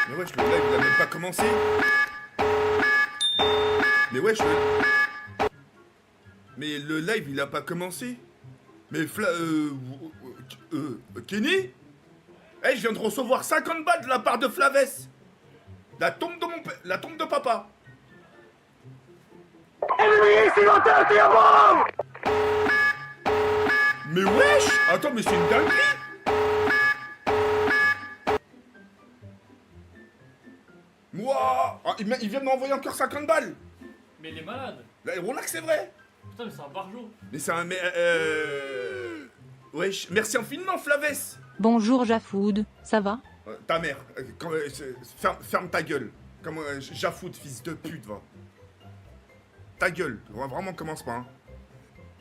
Mais wesh, le live il a même pas commencé. Mais wesh, mais le live il a pas commencé. Mais Kenny? Eh, je viens de recevoir 50 balles de la part de Flavès. La tombe de mon père, la tombe de papa. Mais wesh! Attends, mais c'est une dinguerie! Moi! Ah, il vient de m'envoyer encore 50 balles! Mais il est malade! Là, relax, c'est vrai! Putain, mais c'est un barjot! Mais c'est un. Wesh, merci infiniment, Flavès! Bonjour Jafoud, ça va? Ta mère, ferme ta gueule. Comme Jafoud, fils de pute, va. Ta gueule, vraiment commence pas, hein.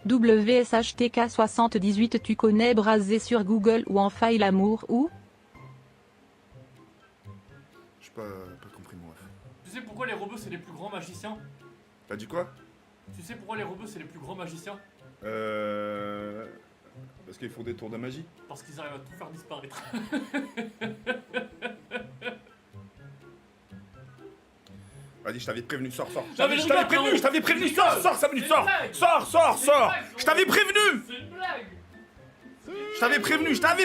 WSHTK78 tu connais Brasé sur Google ou en faille l'amour ou? J'ai pas compris, mon ref. Tu sais pourquoi les robots c'est les plus grands magiciens? T'as dit quoi? Tu sais pourquoi les robots c'est les plus grands magiciens? Parce qu'ils font des tours de magie. Parce qu'ils arrivent à tout faire disparaître. Vas-y, je t'avais prévenu, sors. Non, mais Je t'avais prévenu, sors, 5 minutes, sors. Sors. Je t'avais prévenu. C'est une blague! Je t'avais prévenu, sors.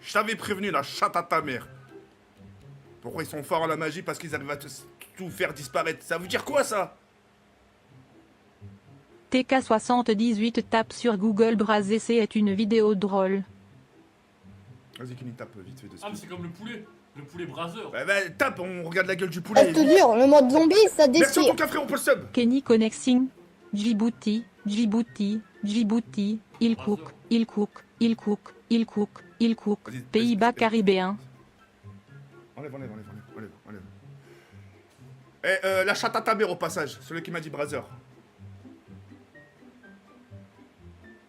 Je t'avais prévenu, la chatte à ta mère. Pourquoi ils sont forts à la magie? Parce qu'ils arrivent à tout faire disparaître. Ça veut dire quoi, ça? TK78 tape sur Google Brasé c'est une vidéo drôle. Vas-y, Kenny, tape vite fait dessus. Ah, mais c'est comme le poulet braseur. Bah, tape, on regarde la gueule du Ah, poulet. je te jure, le mode zombie, ça Merci en déchire. tout cas, frérot, pour le sub. Kenny Connexing. Djibouti, il cook. Vas-y, Pays-Bas vas-y. caribéens. Enlève. Eh, la chatte à ta mère au passage, celui qui m'a dit brother.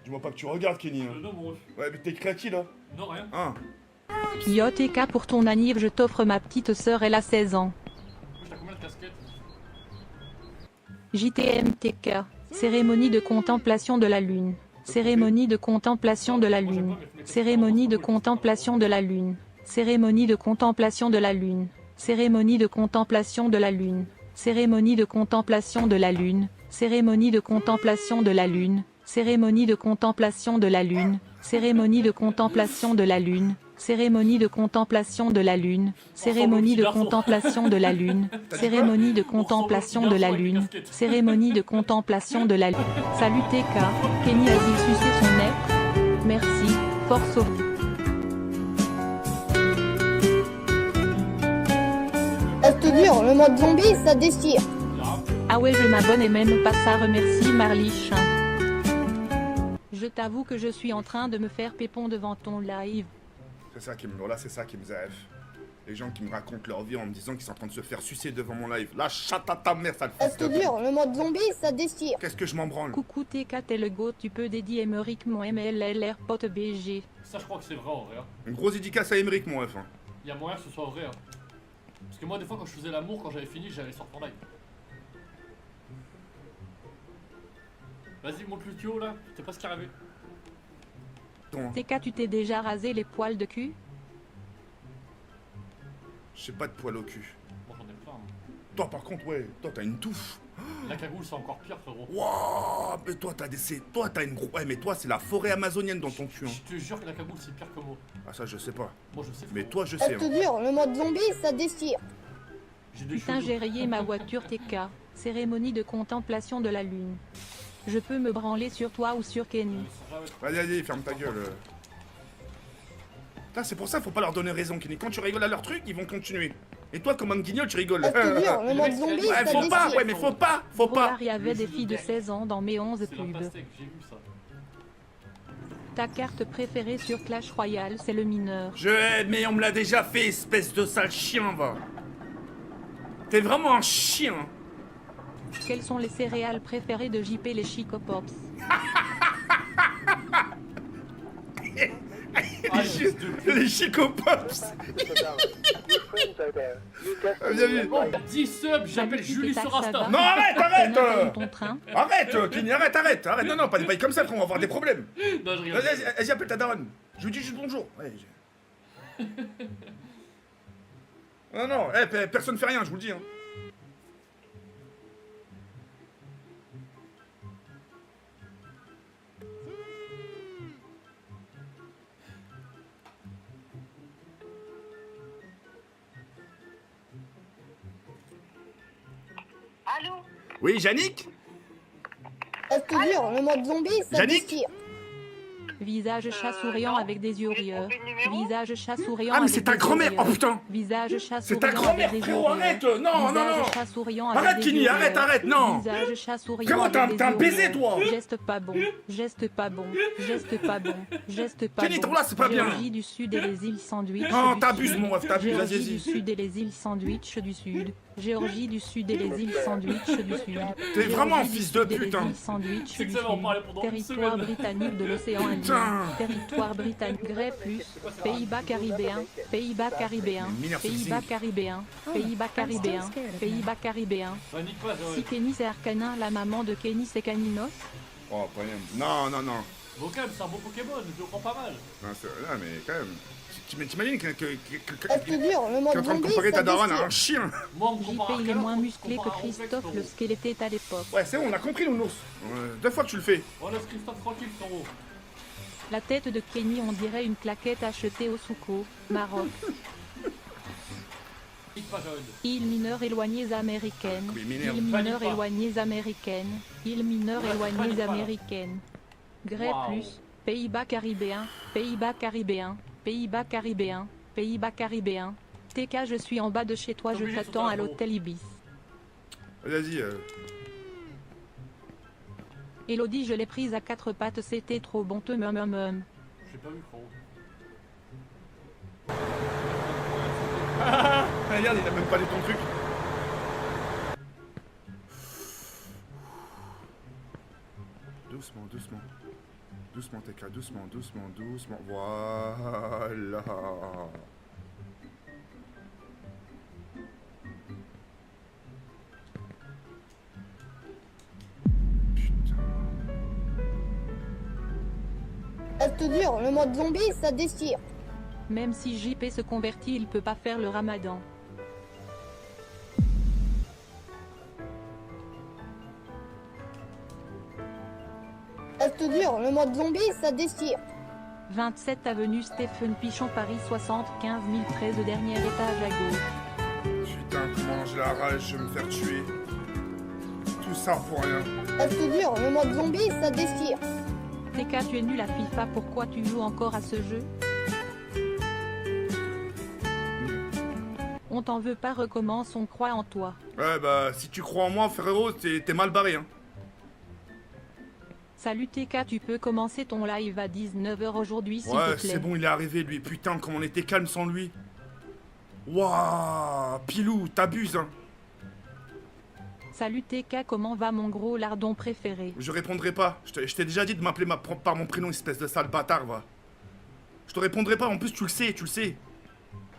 Dis-moi pas que tu regardes, Kenny. Hein. Non, bon. Ouais, mais t'écris à qui, là? Non, rien. Hein? Yo TK pour ton anniv je t'offre ma petite sœur elle a 16 ans. T'as combien de casquettes? JTMTK. Cérémonie de contemplation de la lune. Cérémonie de contemplation de la lune. Cérémonie de contemplation de la lune. Cérémonie de contemplation de la lune. Cérémonie de contemplation de la lune. Cérémonie de contemplation de la lune. Cérémonie de contemplation de la lune. Cérémonie de contemplation de la lune. Cérémonie de contemplation de la lune. Cérémonie de contemplation de la lune. Cérémonie de contemplation de la lune. Cérémonie de contemplation de la lune. Cérémonie de contemplation de la lune. Salut TK. Kenny a-t-il sucé son nez? Merci. Force au... Ah, je te jure, le mode zombie, ça déchire. Ah ouais je m'abonne et même pas ça remercie Marlich. Je t'avoue que je suis en train de me faire pépon devant ton live. C'est ça qui me zève. Les gens qui me racontent leur vie en me disant qu'ils sont en train de se faire sucer devant mon live. La chatte à ta mère, ça le Ah, fait. je te jure, le mode zombie, ça déchire. Qu'est-ce que je m'en branle? Coucou TK t'es le go, tu peux dédier Emeric mon MLLR pote BG. Ça, je crois que c'est vrai en vrai. Hein. Une grosse dédicace à Emeric, mon ref. Hein. Il y a moyen que ce soit vrai. Hein. Parce que moi, des fois, quand je faisais l'amour, quand j'avais fini, j'allais sur ton live. Vas-y, monte le tuyau là. Je sais pas ce qui est arrivé. TK tu t'es déjà rasé les poils de cul? J'ai pas de poil au cul. Moi, j'en ai plein. Hein. Toi, par contre, ouais, toi, t'as une touffe. La cagoule, c'est encore pire, frérot. Wouah, mais toi, t'as une gros. Ouais, mais toi, c'est la forêt amazonienne dans ton cul. Hein. Je te jure que la cagoule, c'est pire que moi. Ah, ça, je sais pas. Moi, je sais. Mais frérot. toi, je Ah, sais. je te Hein. jure, le mode zombie, ça déchire. J'ai des Putain cheveux. j'ai rayé ma voiture TK. Cérémonie de contemplation de la lune. Je peux me branler sur toi ou sur Kenny. Vas-y, ferme ta gueule. Putain, c'est pour ça, faut pas leur donner raison, Kenny. Quand tu rigoles à leur truc, ils vont continuer. Et toi, comme un guignol, tu rigoles. Ah, je te jure, le mode zombie, Ouais, ça faut pas, déchire. ouais, mais faut pas. Rollard, il y avait des filles de 16 ans dans mes 11 C'est la pubs. pastèque, j'ai vu ça. Ta carte préférée sur Clash Royale c'est le mineur. Mais on me l'a déjà fait, espèce de sale chien, va. T'es vraiment un chien. Quelles sont les céréales préférées de JP les Chico Pops? Ah, les fils de pute. Les Chico Pops. Bien vu. Oh, 10 subs, j'appelle Salut, Julie Tita, sur ça Insta. va Non, arrête, Comment arrête t'aimes ton train Arrête, Kenny, arrête. Non, non, pas des bails comme ça, frère, on va avoir des problèmes. Non, je rigole. Vas-y, appelle ta daronne. Je lui dis juste bonjour. Ouais, non, non, personne fait rien, je vous le dis. Hein. Allô? Oui, Yannick? Je te jure, le mode zombie, ça Yannick déchire. Visage chat souriant non. avec des yeux J'ai rieurs. trompé le numéro. Visage chat souriant Ah, mais avec c'est ta des yeux grand-mère. Oh rieurs. putain. Visage chat C'est souriant ta grand-mère, avec des yeux frérot, rieurs. arrête. Non, non, non. Visage chat souriant avec Arrête, des Kenny, yeux arrête, rieurs. arrête, non. Visage chat souriant Frérot, avec t'as des un yeux baiser, rieurs. toi. Geste pas bon, geste pas bon, geste pas bon, geste pas Kenny, bon. ton là, c'est pas bien. Géorgie du Sud et les îles Sandwich. Non, du t'abuses, Sud. mon ref, t'abuses, vas-y, Géorgie du vas-y. Sud et les îles Sandwich du Sud. Géorgie du Sud et les îles Sandwich du Sud. T'es vraiment un Géorgie du fils de Sud et les pute, hein. îles Sandwich C'est que du ça va en Sud. parler pendant une Territoire semaine. britannique de l'océan Indien. Putain. Territoire britannique Grey plus. Pays-Bas caribéens. Pays-Bas caribéens. Mineur Pays-Bas sexy. caribéens. Pays-Bas caribéens. Pays-Bas caribéens. Bah, nique pas, Si Joël. Kenny c'est Arcanin, la maman de Kenny c'est Caninos. Oh, pas rien. Non, non, non. Vocab, c'est un bon Pokémon, je le prends pas mal. Non, mais quand même. T'imagines que Je te jure, le t'es mode en train de zombie, comparer ça ta daronne à déchire. un chien. Moi, on me JP compare à il est Arcana, moins on me musclé que compare à Complexe, Christophe frérot. le squeletté à l'époque. Ouais, c'est bon, on a compris, nounours. 2 fois que tu le fais. Oh, laisse Christophe tranquille, frérot. La tête de Kenny on dirait une claquette achetée au Souko, Maroc. Nique pas, Joël. Îles mineures éloignées américaines. Oui, mineures. Îles mineures Panique pas. éloignées américaines. Îles mineures éloignées panique pas, là. américaines. Grey Waouh. plus. Pays-Bas caribéens. Pays-Bas caribéens. Pays-Bas caribéens. Pays-Bas caribéens. TK, je suis en bas de chez toi, T'es je obligé de t'attends à sauter un l'hôtel Ibis. Vas-y. Elodie, je l'ai prise à 4 pattes, c'était trop bon, te mum. J'ai pas vu, frérot. Ah, regarde, il a même pas lu ton truc. Doucement, doucement. Doucement, TK, doucement, doucement, doucement. Voilà. Putain. Je te jure, le mode zombie, ça déchire. Même si JP se convertit, il peut pas faire le ramadan. Je te jure, le mode zombie, ça déchire. 27 avenue Stephen Pichon, Paris 75 013, dernier étage à gauche. Putain, comment j'ai la rage, je vais me faire tuer. Tout ça pour rien. Je te jure, le mode zombie, ça déchire. TK, tu es nul à FIFA, pourquoi tu joues encore à ce jeu? On t'en veut pas, recommence, on croit en toi. Ouais, bah, si tu crois en moi, frérot, t'es mal barré, hein. Salut TK, tu peux commencer ton live à 19h aujourd'hui s'il Ouais, te plaît. c'est bon, il est arrivé, lui. Putain, comme on était calme sans lui. Waouh, Pilou, t'abuses, hein. Salut TK, comment va mon gros lardon préféré? Je répondrai pas. Je t'ai déjà dit de m'appeler par mon prénom, espèce de sale bâtard, va. Je te répondrai pas, en plus, tu le sais, tu le sais.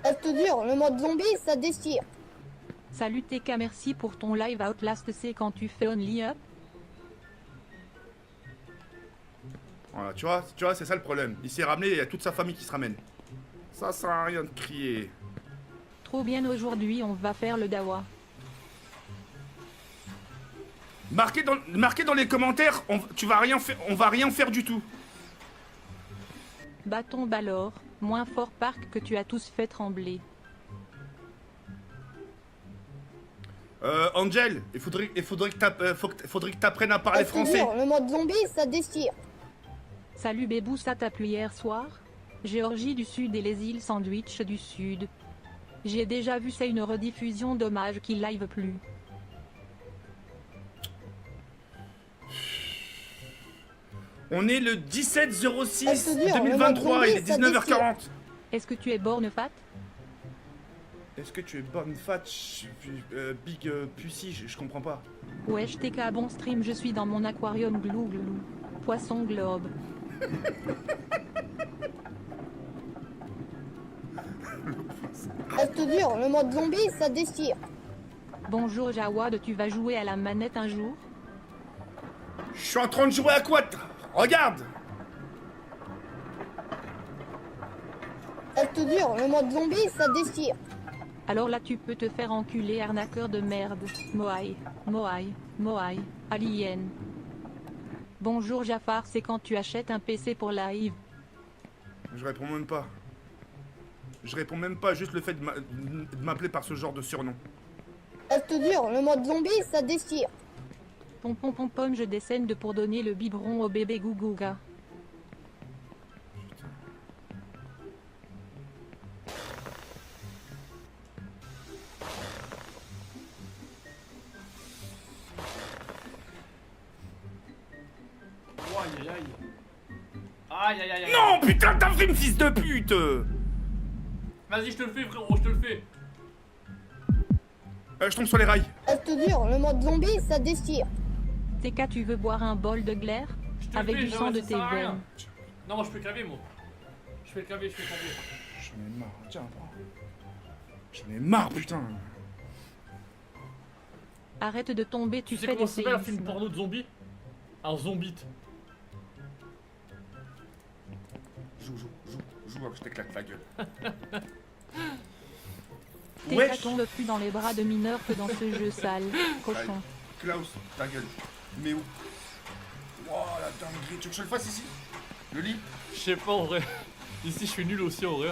Je te jure, le mode zombie, ça déchire. Salut TK, merci pour ton live à Outlast, c'est quand tu fais Only Up? Voilà, tu vois, c'est ça le problème. Il s'est ramené, il y a toute sa famille qui se ramène. Ça sert à rien de crier. Trop bien, aujourd'hui on va faire le dawa. Marquez dans les commentaires, on va rien faire du tout. Bâton Balor, moins fort parc que tu as tous fait trembler. Angel, il faudrait que t'apprennes à parler Je te français. jure, le mode zombie, ça déchire. Salut Bébou, ça t'a plu hier soir? Géorgie du Sud et les îles Sandwich du Sud. J'ai déjà vu, c'est une rediffusion, dommage qu'il live plus. On est le 17/06 Je te jure, 2023, il est le mode zombie, 19h40. Est-ce que tu es borne fat? Est-ce que tu es bonne fat, big pussy, je comprends pas. Wesh TK, bon stream, je suis dans mon aquarium glou glou. Poisson globe. Reste dur, le mode zombie, ça déchire. Bonjour Jawad, tu vas jouer à la manette un jour? Je suis en train de jouer à quoi? Regarde. Reste dur, le mode zombie, ça déchire. Alors là tu peux te faire enculer, arnaqueur de merde. Moai, Moai, Moai, Alien. Bonjour Jafar, c'est quand tu achètes un PC pour live? Je réponds même pas. Je réponds même pas, juste le fait de m'appeler par ce genre de surnom. Reste dur, le mode zombie, ça déchire. Pompon pompom, je descends de pour donner le biberon au bébé Gougouga. Oh, aïe aïe aïe. Aïe aïe aïe aïe. Non, putain, t'as fait une fils de pute. Vas-y, je te le fais, frérot, je te le fais. Je tombe sur les rails. Reste dur, le mode zombie, ça déchire. TK, tu veux boire un bol de glaire? Je te le Avec fais, du sang de ça tes sert à rien. veines. Non, moi je fais clavier, moi. Je fais clavier, je fais clavier. J'en ai marre, tiens, prends. J'en ai marre, putain. Arrête de tomber, tu Tu sais fais comment des ça s'appelle un film séismes. porno de zombies? Un zombie. Joue, je t'éclate la gueule. TK tombe plus dans les bras de mineurs que dans ce jeu sale. Cochon. Klaus, ta gueule. Mais où? Wow, la dinguerie. Tu veux que je le fasse ici? Le lit? Je sais pas en vrai. Ici je suis nul aussi en vrai.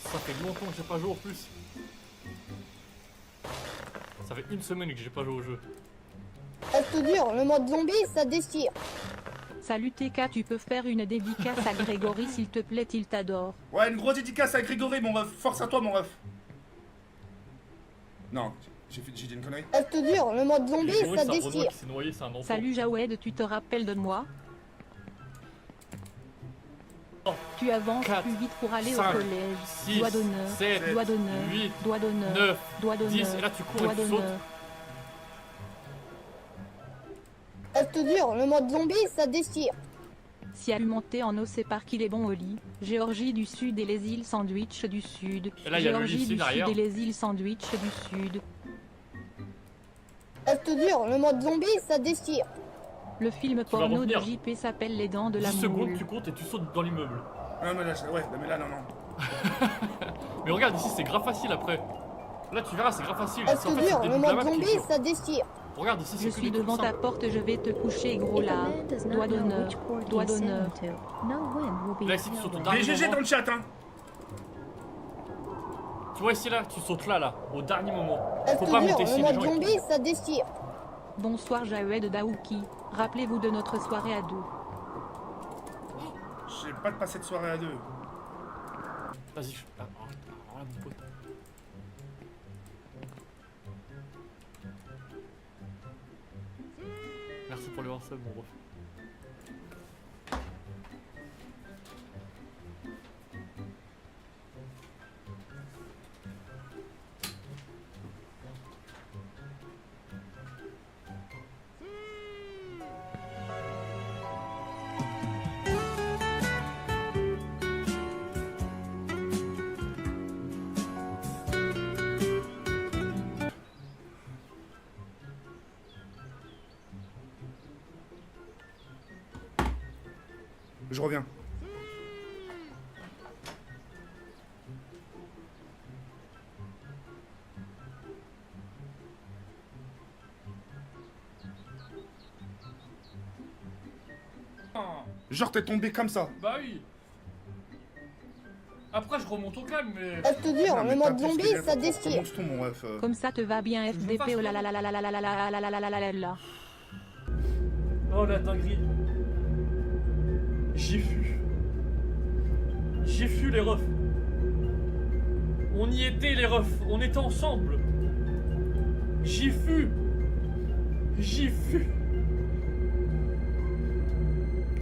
Ça fait longtemps que j'ai pas joué en plus. Ça fait une semaine que j'ai pas joué au jeu. Reste dur, le mode zombie, ça déchire. Salut TK, tu peux faire une dédicace à Grégory s'il te plaît, il t'adore. Ouais, une grosse dédicace à Grégory, mon ref. Force à toi, mon ref. Non, j'ai dit une connerie. Reste dur, le mode zombie, Grégory, ça c'est un Renoir déchire. qui s'est noyé, c'est un enfant. Salut Jawed, tu te rappelles de moi? Oh. Tu avances 4, plus vite pour aller 5, au collège. 6, Doigt d'honneur, 7, doigt d'honneur, 8, doigt d'honneur, 9, doigt 10, et d'honneur, là tu cours doigt et tu sautes. d'honneur. Reste dur, le mode zombie, ça déchire. Si alimenté en eau, c'est par qu'il est bon au lit. Géorgie du Sud et les îles Sandwich du Sud. Et là, il y a le Géorgie lycée du derrière. Sud et les îles Sandwich du Sud. Reste dur, le mode zombie, ça déchire. Le film vas porno de revenir. JP s'appelle Les Dents de la 10 secondes, Moule. tu comptes et tu sautes dans l'immeuble. Non, mais là, ouais, mais là, non. Mais regarde, ici c'est grave facile après. Là tu verras, c'est grave facile. Reste En fait, c'est dur, le le début de la mode map qui est zombie, dur. ça déchire. Regarde ici, Je c'est que suis des trucs devant ta simples. porte, je vais te coucher, gros là. Doigt d'honneur, doigt d'honneur. Là ici tu sautes au Les dernier GG dans moment. le chat, hein. Tu vois ici là, tu sautes là, au dernier moment. Reste Faut pas dur, monter ici, le les mode gens ils zombie, ça déchire. Bonsoir Jawed Daouki. Rappelez-vous de notre soirée à deux. J'ai pas de passer de soirée à deux. Vas-y, je... Ah, mon pote. Merci pour le sub, mon ref. Je reviens. Genre t'es tombé comme ça. Bah oui. Après je remonte au calme, mais... Reste dur, Non, mais le mode t'as plus zombie, tes lèvres, ça déchire. commence tout, mon ref. Comme ça te va bien Je me FDP, fasse oh là là là là là là là là là là là là là là là. Oh la dinguerie. J'ai fui. J'ai fui les refs. On y était les refs. On était ensemble. J'ai fui. J'ai fui.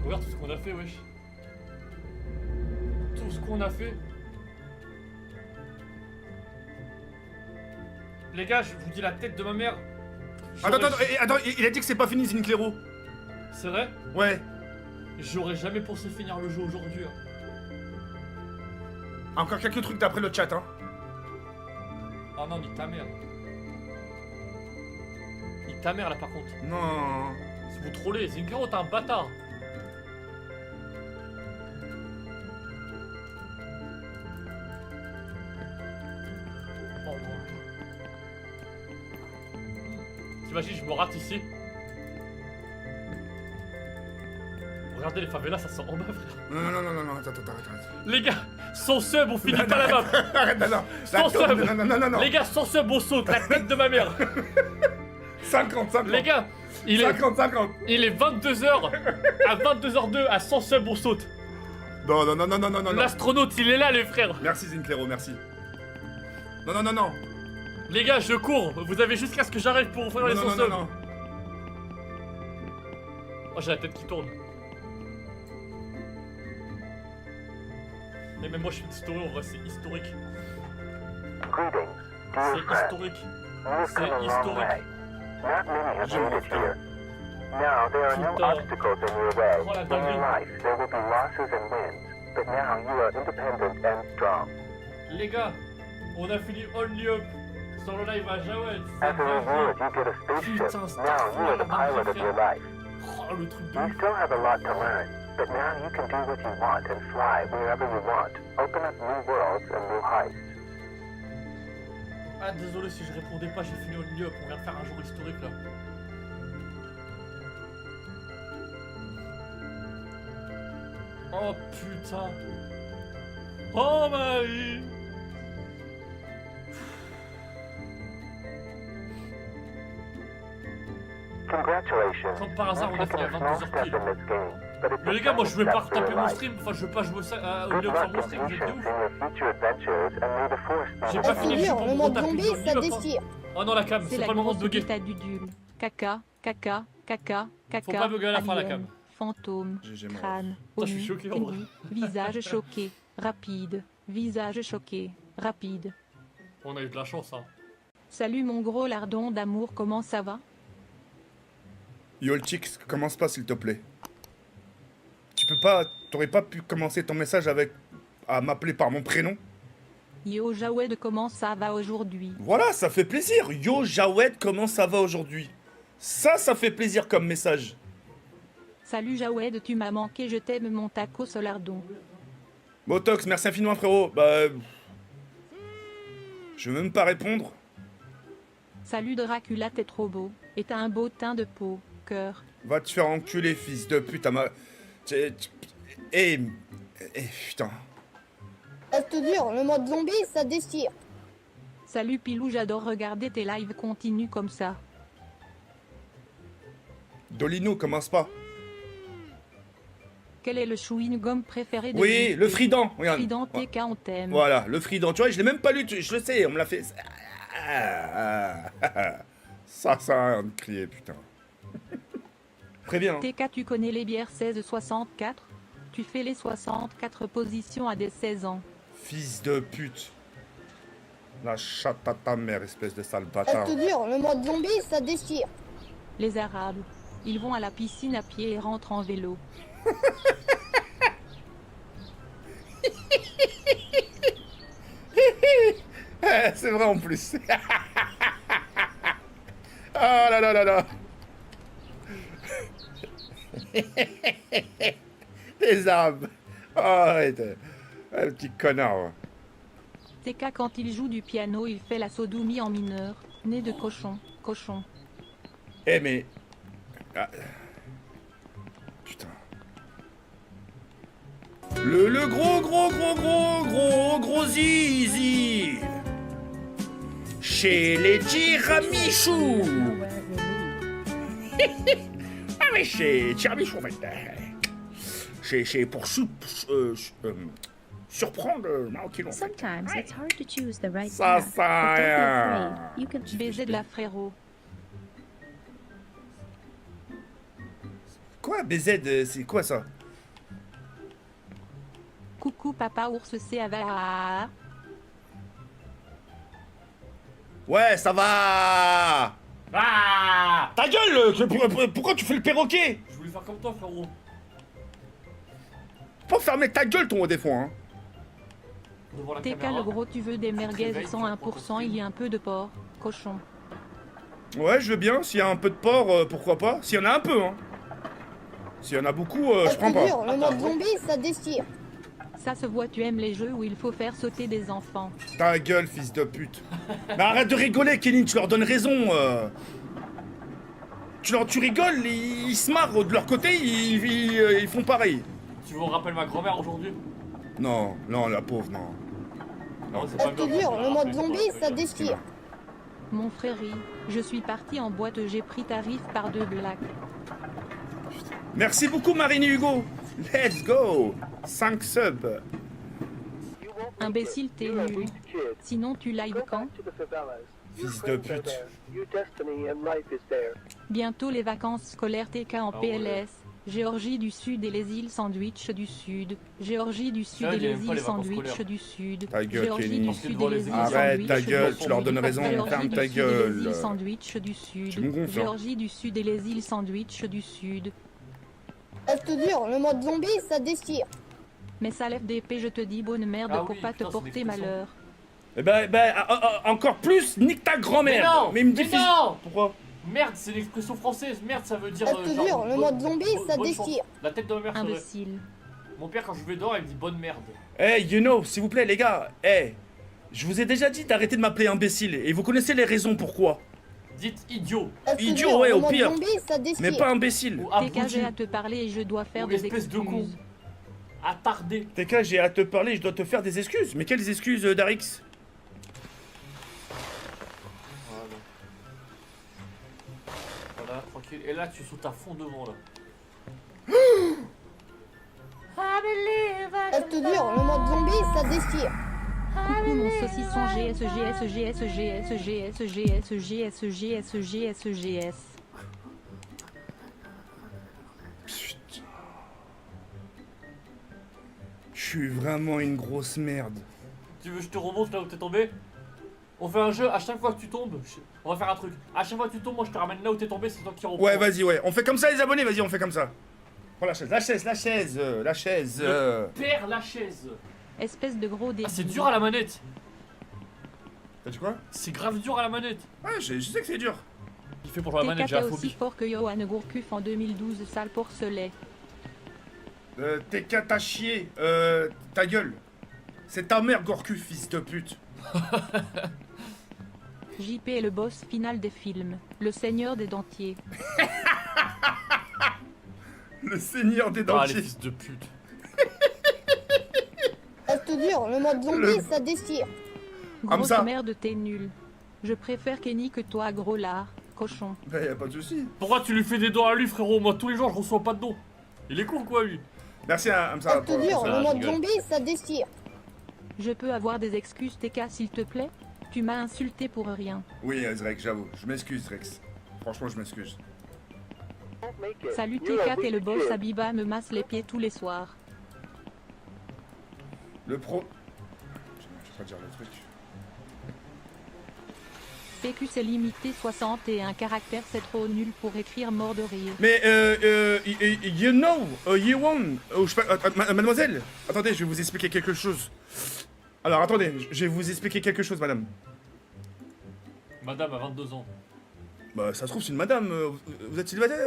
Regarde tout ce qu'on a fait, wesh. Tout ce qu'on a fait. Les gars, je vous dis la tête de ma mère. Attends, il a dit que c'est pas fini, Zinclero. C'est vrai? Ouais. J'aurais jamais pensé finir le jeu aujourd'hui. Hein. Encore quelques trucs d'après le chat, hein. Ah non, nique ta mère. Nique ta mère là par contre. Non. Si vous trollez, Zinkero, t'es un bâtard. Oh, t'imagines, je me rate ici. Regardez les favelas, ça sent en bas, frère. Non, attends, arrête. Les gars, sans sub, on finit pas la map. Arrête, non. Sans sub. Non. Les gars, sans sub, on saute, la tête de ma mère. 50. Les gars, il est 50. Il est 22h. À 22h02, à 100 subs, on saute. Non. L'astronaute, il est là, les frères. Merci, Zinclero, merci. Non. Les gars, je cours. Vous avez jusqu'à ce que j'arrive pour ouvrir les 100 subs. Non. Oh, j'ai la tête qui tourne. Mais même moi, je fais une story, en vrai, c'est historique. C'est historique. C'est historique. Je m'en vais, putain. Now there are no Putain. obstacles in your way. Oh, la In dinguerie. life, there will be losses and wins, but now you are independent and strong. Les gars, on a fini Only Up sur le live à Jawed. As a reward, you get a spaceship. Putain, c'est Now you are the pilot of your life. Oh, le truc de You ouf. still have a lot to learn, but now you can do what you want and fly wherever you want. Open up new worlds and new heights. Ah, désolé si je répondais pas, j'ai fini Only Up. On vient de faire un jour historique là. Oh putain. Oh ma vie. Congratulations. Comme par hasard, on a You've fini à taken a small 22h step pile. in this game, but it's Mais les a gars, moi je vais giant pas step for retaper your mon life. stream. Enfin, je vais pas jouer ça à Good Only Up sur luck mon and stream, vous êtes des patience ouf. in your future adventures, and may the force be J'ai with pas Je you. fini, te je suis jure, pour le me mode retaper zombie, du Only ça Up, hein. déchire. Oh non, la cam, C'est c'est la pas le moment de grosse bugger. bêta du dul. Caca. Faut pas bugger à la fin, la alien, cam. fantôme, GG, moi. crâne, Putain, je suis ONU, choqué, en vrai. Kenny, visage choqué, rapide, visage choqué, rapide. On a eu de la chance, hein. Salut mon gros lardon d'amour, comment ça va? Yoltix, commence pas s'il te plaît. Tu peux pas... T'aurais pas pu commencer ton message avec... à m'appeler par mon prénom? Yo Jawed, comment ça va aujourd'hui? Voilà, ça fait plaisir. Yo Jawed, comment ça va aujourd'hui? Ça fait plaisir comme message. Salut Jawed, tu m'as manqué, je t'aime mon taco lardon. Botox, merci infiniment frérot. Bah... Je veux même pas répondre. Salut Dracula, t'es trop beau, et t'as un beau teint de peau, cœur. Va te faire enculer, fils de pute. Eh, putain. Je te jure, le mode zombie, ça déchire. Salut Pilou, j'adore regarder tes lives, continue comme ça. Dolino, commence pas. Quel est le chewing-gum préféré de Oui, le Fridan. Regarde. Fridan TK, on t'aime. Voilà, le Fridan. Tu vois, je l'ai même pas lu, je le sais, on me l'a fait. Ça a crié, putain. Très bien. TK, tu connais les bières 16-64? Tu fais les 64 positions à des 16 ans. Fils de pute. La chatte à ta mère, espèce de sale Je bâtard. te jure, le mode zombie, ça déchire. Les Arabes, ils vont à la piscine à pied et rentrent en vélo. C'est vrai en plus. Ah là là là là. Les Arabes. Oh, arrête. Ah, le petit connard. TK, quand il joue du piano, il fait la sodomie en mineur. Nez de cochon, cochon. Eh mais... Ah. Putain. Le gros zizi. Chez les tiramichou. Ah mais chez tiramichou en fait. Chez pour surprendre le marocain en fait. Sometimes it's hard to choose the right Ça path, sert à but don't be rien. afraid. You can Baiser de la frérot. Quoi BZ, c'est quoi ça? Coucou papa ours, c'est Ava. Ouais, ça va. Ah! Ta gueule, pourquoi tu fais le perroquet? Je voulais faire comme toi, frérot. Faut fermer ta gueule ton haut des fois, hein. devant la TK caméra. le gros, tu veux des merguez Réveille, sans tu 1%, il y a un peu de porc, cochon. Ouais, je veux bien. S'il y a un peu de porc, pourquoi pas. S'il y en a un peu, hein. S'il y en a beaucoup, je Je prends te pas. jure, le mode zombie, ça déchire. Ça se voit, tu aimes les jeux où il faut faire sauter des enfants. Ta gueule, fils de pute. Mais arrête de rigoler, Kenny, tu leur donnes raison. Tu rigoles, ils se marrent de leur côté, ils font pareil. Tu veux on rappelle ma grand-mère aujourd'hui? Non, non, la pauvre, non. Non, c'est Je pas te bien, jure, je vais le mode rappeler zombie, pour la ça truc. déchire. Mon fréri, je suis parti en boîte, j'ai pris tarif par 2 blacks. Merci beaucoup, Marine et Hugo. Let's go. 5 subs. Imbécile, t'es nul. Sinon tu live quand? Fils de pute. Bientôt les vacances scolaires TK en Ah ouais. PLS. Géorgie du Sud et les îles Sandwich du Sud. Géorgie du Sud Là, et il y a les même pas îles les vacances Sandwich scolaires. du Sud. Ta gueule, Géorgie Kenny. du Parce que Sud devant et les les îles îles Arrête Sandwich ta du gueule, Sud. tu leur donnes raison. Géorgie Ferme du ta Sud et les gueule. îles Sandwich du Sud. Tu me gonfles, hein. Géorgie du Sud et les îles Sandwich du Sud. Je te jure, le mode zombie, ça déchire. Mais ça lève d'épée, je te dis bonne merde Ah pour oui, pas putain, te c'est porter une expression. malheur. Eh ben, encore plus, nique ta grand-mère. Mais non, Mais il me dit mais fils- non. Pourquoi? Merde, c'est l'expression française. Merde, ça veut dire. Je te genre, jure, le bonne- mode zombie, ça bonne chance. déchire. La tête de ma mère, c'est vrai. Imbécile. Mon père, quand je vais dehors, il me dit bonne merde. Hey, you know, s'il vous plaît, les gars. Hey, je vous ai déjà dit d'arrêter de m'appeler imbécile. Et vous connaissez les raisons pourquoi. Dites idiot Je te Idiot, jure, ouais, le au mode pire. zombie, ça déchire. Mais pas imbécile. ou TK, abruti j'ai à te parler et je dois faire ou des espèce de con. excuses. Attardé. TK, j'ai à te parler, je dois te faire des excuses. Mais quelles excuses, Darix? Voilà, tranquille. Et là, tu sautes à fond devant là. Je te jure, le mode zombie, ça déchire. Coucou mon saucisson GS GS GS GS GS GS GS GS GS GS. Putain. Je suis vraiment une grosse merde. Tu veux que je te remonte là où t'es tombé? On fait un jeu, à chaque fois que tu tombes, on va faire un truc. À chaque fois que tu tombes, moi je te ramène là où t'es tombé, c'est toi qui reprends. Ouais, vas-y, ouais. On fait comme ça, les abonnés, vas-y, on fait comme ça. Prends la chaise, la chaise, la chaise, la chaise. Perds la chaise. Espèce de gros débile. Ah, c'est dur à la manette. T'as dit quoi? C'est grave dur à la manette. Ouais, je sais que c'est dur. Il fait pour jouer à la manette, TK j'ai t'es la aussi phobie. fort que Johan Gourcuff en 2012, sale porcelet. TK, t'as chié. Ta gueule. C'est ta mère, Gorku, fils de pute. JP est le boss final des films, le seigneur des dentiers. Le seigneur des Ah, les dentiers. fils de pute. Je te jure, le mode zombie, ça déchire. Comme Grosse ça. merde, t'es nul. Je préfère Kenny que toi, gros lard, cochon. Bah, y'a pas de soucis. Pourquoi tu lui fais des dons à lui, frérot? Moi, tous les jours, je reçois pas de dons. Il est con, quoi, lui? Merci à Hamza Je te jure, ça, le je mode rigole. zombie, ça déchire. Je peux avoir des excuses, TK, s'il te plaît? Tu m'as insulté pour rien. Oui, Rex, j'avoue. Je m'excuse, Rex. Franchement, je m'excuse. Salut TK, t'es le boss, Abiba me masse les pieds tous les soirs. Le pro. Je vais pas dire le truc. PQ c'est limité 61 caractères, c'est trop nul pour écrire mort de rire. Mais, you know, you won. Oh, je sais pas, mademoiselle, attendez, je vais vous expliquer quelque chose. Alors, attendez, je vais vous expliquer quelque chose, madame. Madame a 22 ans. Bah, ça se trouve, c'est une madame. Vous êtes célibataire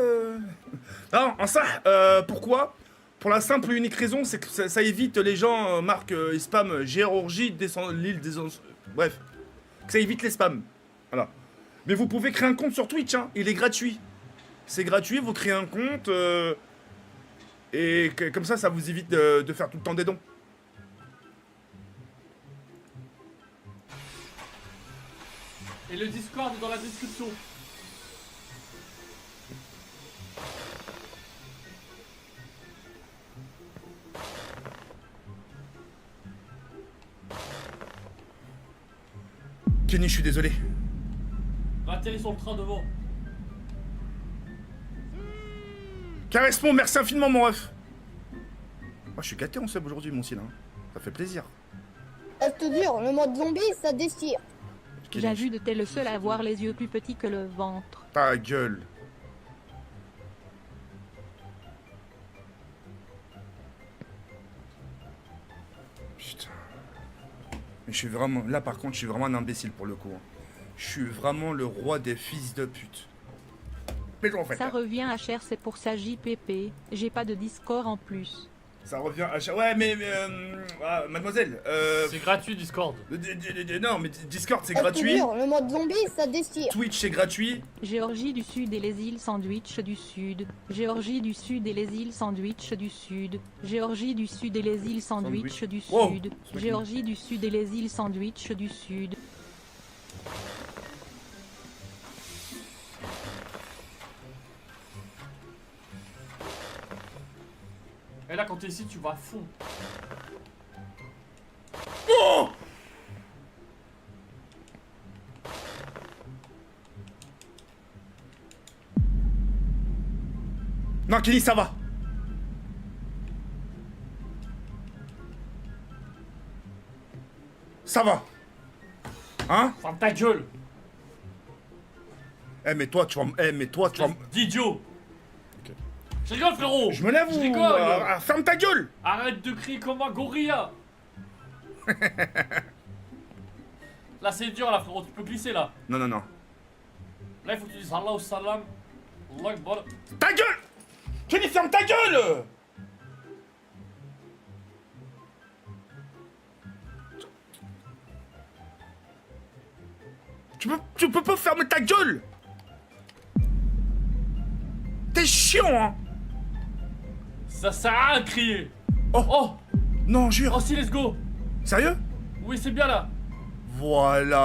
Non, en ça, pourquoi? Pour la simple et unique raison, c'est que ça évite les gens marquent et spam Géorgie, l'île des... Bref, que ça évite les spams. Voilà. Mais vous pouvez créer un compte sur Twitch, hein. Il est gratuit. C'est gratuit, vous créez un compte et comme ça vous évite de faire tout le temps des dons. Et le Discord est dans la description. Kenny, je suis désolé. Atterris sur le train devant. Carespon, merci infiniment, mon ref. Moi, je suis gâté en sub aujourd'hui, mon Sylvain. Ça fait plaisir. Je te jure, le mode zombie, ça déchire. Kenny, J'ajoute, t'es le seul à avoir les yeux plus petits que le ventre. ta gueule. Putain. Je suis vraiment... Là, par contre, je suis vraiment un imbécile pour le coup. Hein. Je suis vraiment le roi des fils de pute. Mais en fait, Ça revient à cher, c'est pour ça JPP. J'ai pas de Discord en plus. ça revient à... Ouais, mais... ah, mademoiselle, C'est gratuit Discord. non, mais Discord, c'est Je te gratuit. jure, le mode zombie, ça déchire. Twitch, c'est gratuit. Géorgie du Sud et les îles Sandwich du Sud. Géorgie du Sud et les îles Sandwich du Sud. Géorgie du Sud et les îles Sandwich du Wow. Sud. Géorgie du Sud et les îles Sandwich du Sud. Et là, quand t'es ici, tu vas à fond. Oh! Non, Kenny, ça va. Ça va. Hein? Ferme ta gueule. Eh, mais toi, tu vas... Eh, mais toi, tu vas... D'idiot. Je rigole, frérot. Je me lève Je ou... rigole. ferme ta gueule. Arrête de crier comme un gorilla. Là, c'est dur, là, frérot. Tu peux glisser, là. Non, non, non. Là, il faut que tu dises Allah au salam. Allah akbar. Ta gueule! Kenny, ferme ta gueule! Tu peux pas fermer ta gueule! T'es chiant, hein! Ça sert à rien de crier. Oh! Oh. Non, jure! Oh, si, let's go. Sérieux? Oui, c'est bien, là. Voilà!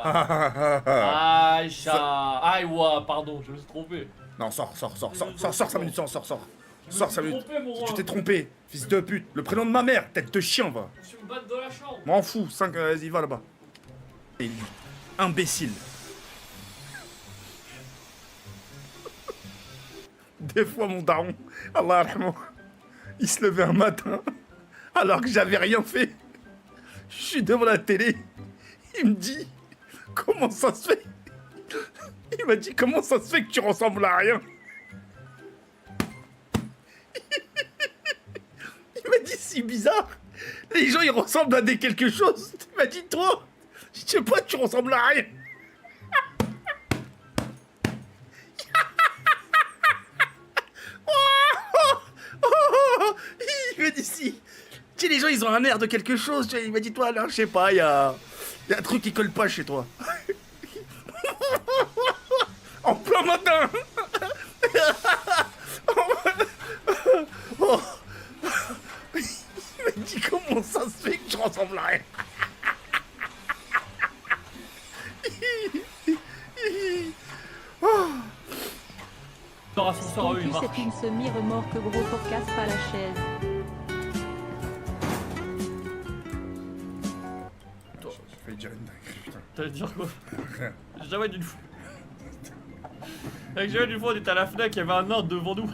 Voilà. Aïcha. Aïwa, pardon, je me suis trompé. Non, sors 5 minutes, sors. Sors 5 minutes. Trompé, mon roi. Tu t'es trompé, fils de pute. Le prénom de ma mère, tête de chien, va. Je me battre dans la chambre. M'en fous, 5, vas-y, va là-bas. Et lui, imbécile. Des fois, mon daron, Allah arhamou, il se levait un matin, alors que j'avais rien fait. Je suis devant la télé, il me dit, comment ça se fait? Il m'a dit, comment ça se fait que tu ressembles à rien? Il m'a dit, c'est bizarre. Les gens, ils ressemblent à des quelque chose. Il m'a dit, toi, je sais pas, tu ressembles à rien. Il m'a dit, si. Tu sais, les gens, ils ont un air de quelque chose. Tu sais, il m'a dit, toi, là, je sais pas, il y a un truc qui colle pas chez toi. En plein matin. Oh. Il m'a dit, comment ça se fait que je ressemble à rien? Dans l'ascenseur, Ton eux, cul, il marche. c'est une semi-remorque gros pour casse pas la chaise. J'ai failli dire une dinguerie, putain. T'allais dire quoi? Jamais d'une fois. Avec jamais d'une fois, on était à la Fnac, il y avait un nain devant nous.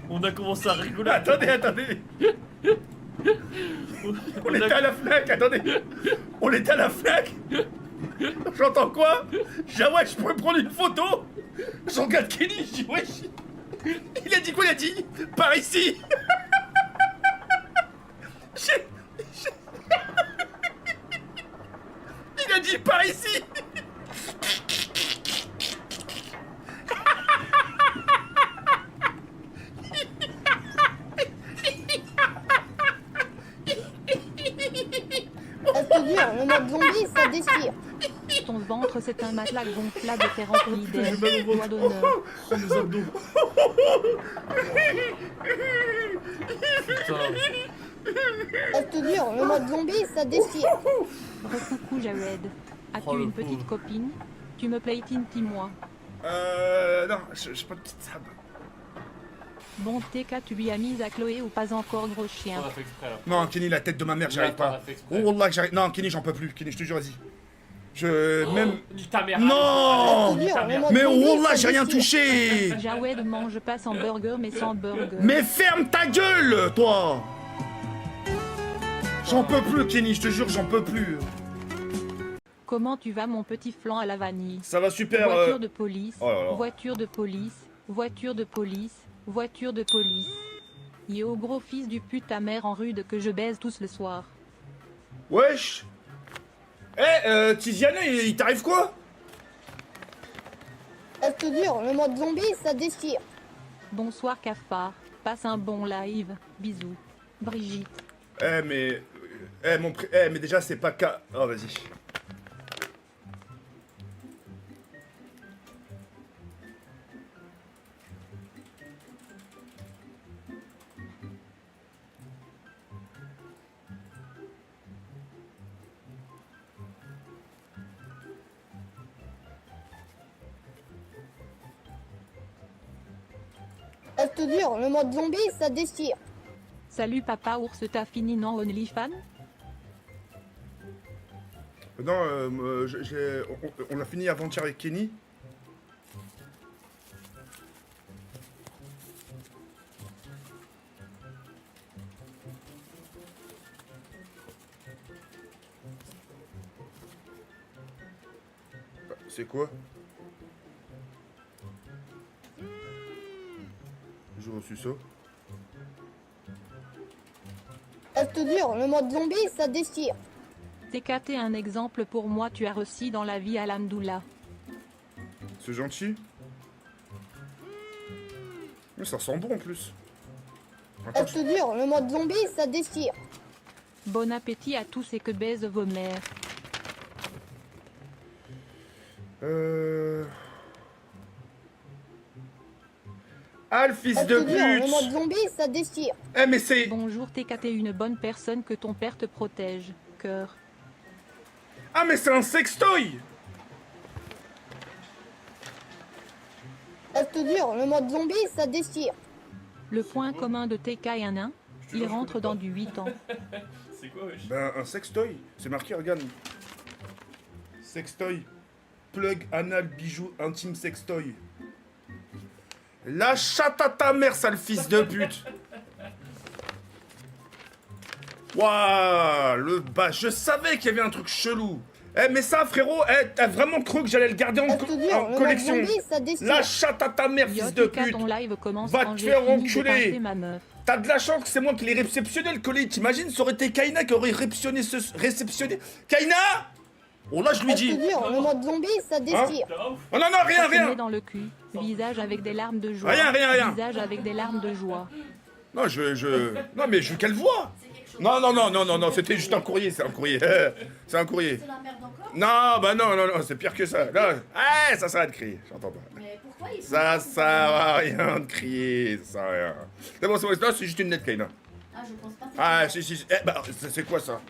On a commencé à rigoler. Attendez. On était à la Fnac, attendez. On était à la Fnac. J'entends quoi? Je dis, ah ouais, je pourrais prendre une photo. Je regarde Kenny, je dis, wesh. Il a dit quoi? Il a dit, par ici. Il a dit, par ici. Je te jure, le mode zombie, ça déchire. Ton ventre, c'est un matelas gonflable qui est rempli d'air. Doigt d'honneur. Oh, mes abdos. Putain. Je te jure, le mode zombie, ça déchire. Recoucou Jared. As-tu Oh, le une petite pauvre. copine? Tu me plais moi. Non, j'ai pas de petite sable. Bon TK, tu lui as mis à Chloé ou pas encore gros On chien? a fait exprès là. Non, Kenny, la tête de ma mère, j'y arrive on a pas. fait exprès. Oh, Wallah, que j'arrive. Non, Kenny, j'en peux plus. Kenny, je te jure, vas-y. Même. Nique ta mère. Non. Allez, nique ta mère. Mais zombie, Wallah, ça j'ai rien déchire. touché. Jawed mange pas sans burger mais sans burger. Mais ferme ta gueule, toi. J'en peux plus, Kenny, je te jure, j'en peux plus. Comment tu vas mon petit flan à la vanille? Ça va super. Voiture de police, Oh là là. voiture de police, voiture de police, voiture de police. Yo gros fils du pute ta mère en rude que je baise tous le soir. Wesh. Tiziane, il t'arrive quoi? Je te jure, le mode zombie, ça déchire. Bonsoir cafard, passe un bon live, bisous. Brigitte. Mais déjà c'est pas K. Oh vas-y. Je te jure, le mode zombie, ça déchire. Salut papa ours, t'as fini non OnlyFans? Non, on a fini avant-hier avec Kenny. C'est quoi? J'ai reçu ça. Je te jure, le mode zombie, ça déchire. TK, t'es un exemple pour moi, tu as reçu dans la vie Alhamdoulilah. C'est gentil. Mais ça sent bon en plus. Attends, Je te jure, le mode zombie, ça déchire. Bon appétit à tous et que baise vos mères. Ah, le fils Je de te jure, le mode pute! zombie, ça déchire. Eh mais c'est... Bonjour TK, t'es une bonne personne, que ton père te protège. Cœur. Ah mais c'est un sextoy! Je te jure, le mode zombie, ça déchire. Le point commun de TK et un nain, il rentre dans du 8 ans. C'est quoi, wesh? Ben un sextoy, c'est marqué, regarde. Sextoy. Plug anal bijou intime sextoy. La chatte à ta mère, sale fils de pute! Waouh, le bas, je savais qu'il y avait un truc chelou. Eh mais ça frérot, t'as vraiment cru que j'allais le garder Je te jure, en le mode collection? zombie, ça déchire. La chatte à ta mère, Yo fils de TK, pute! ton live commence Va quand te j'ai faire fini de enculer. pincer ma meuf. T'as de la chance que c'est moi qui l'ai réceptionné le colis. T'imagines, ça aurait été Kaina qui aurait réceptionné. Kaina! Oh là, je lui Je te dis. jure, le mode zombie, ça déchire. T'as ouf? Oh non, non, rien, Ça te met rien. dans le cul, visage avec des larmes de joie. Rien. Visage avec des larmes de joie. Non, non, mais je veux qu'elle voit. Non, c'était juste un courrier, c'est un courrier. C'est un courrier. C'est la merde encore. Non, bah non, c'est pire que ça. Non. Ah, ça sert à de crier, j'entends pas. Mais pourquoi ils sont Ça sert à rien de crier, ça sert à rien. C'est bon, non, c'est juste une lettre, Kaina. Ah, je pense pas. Ah, si. Eh, bah, c'est quoi ça?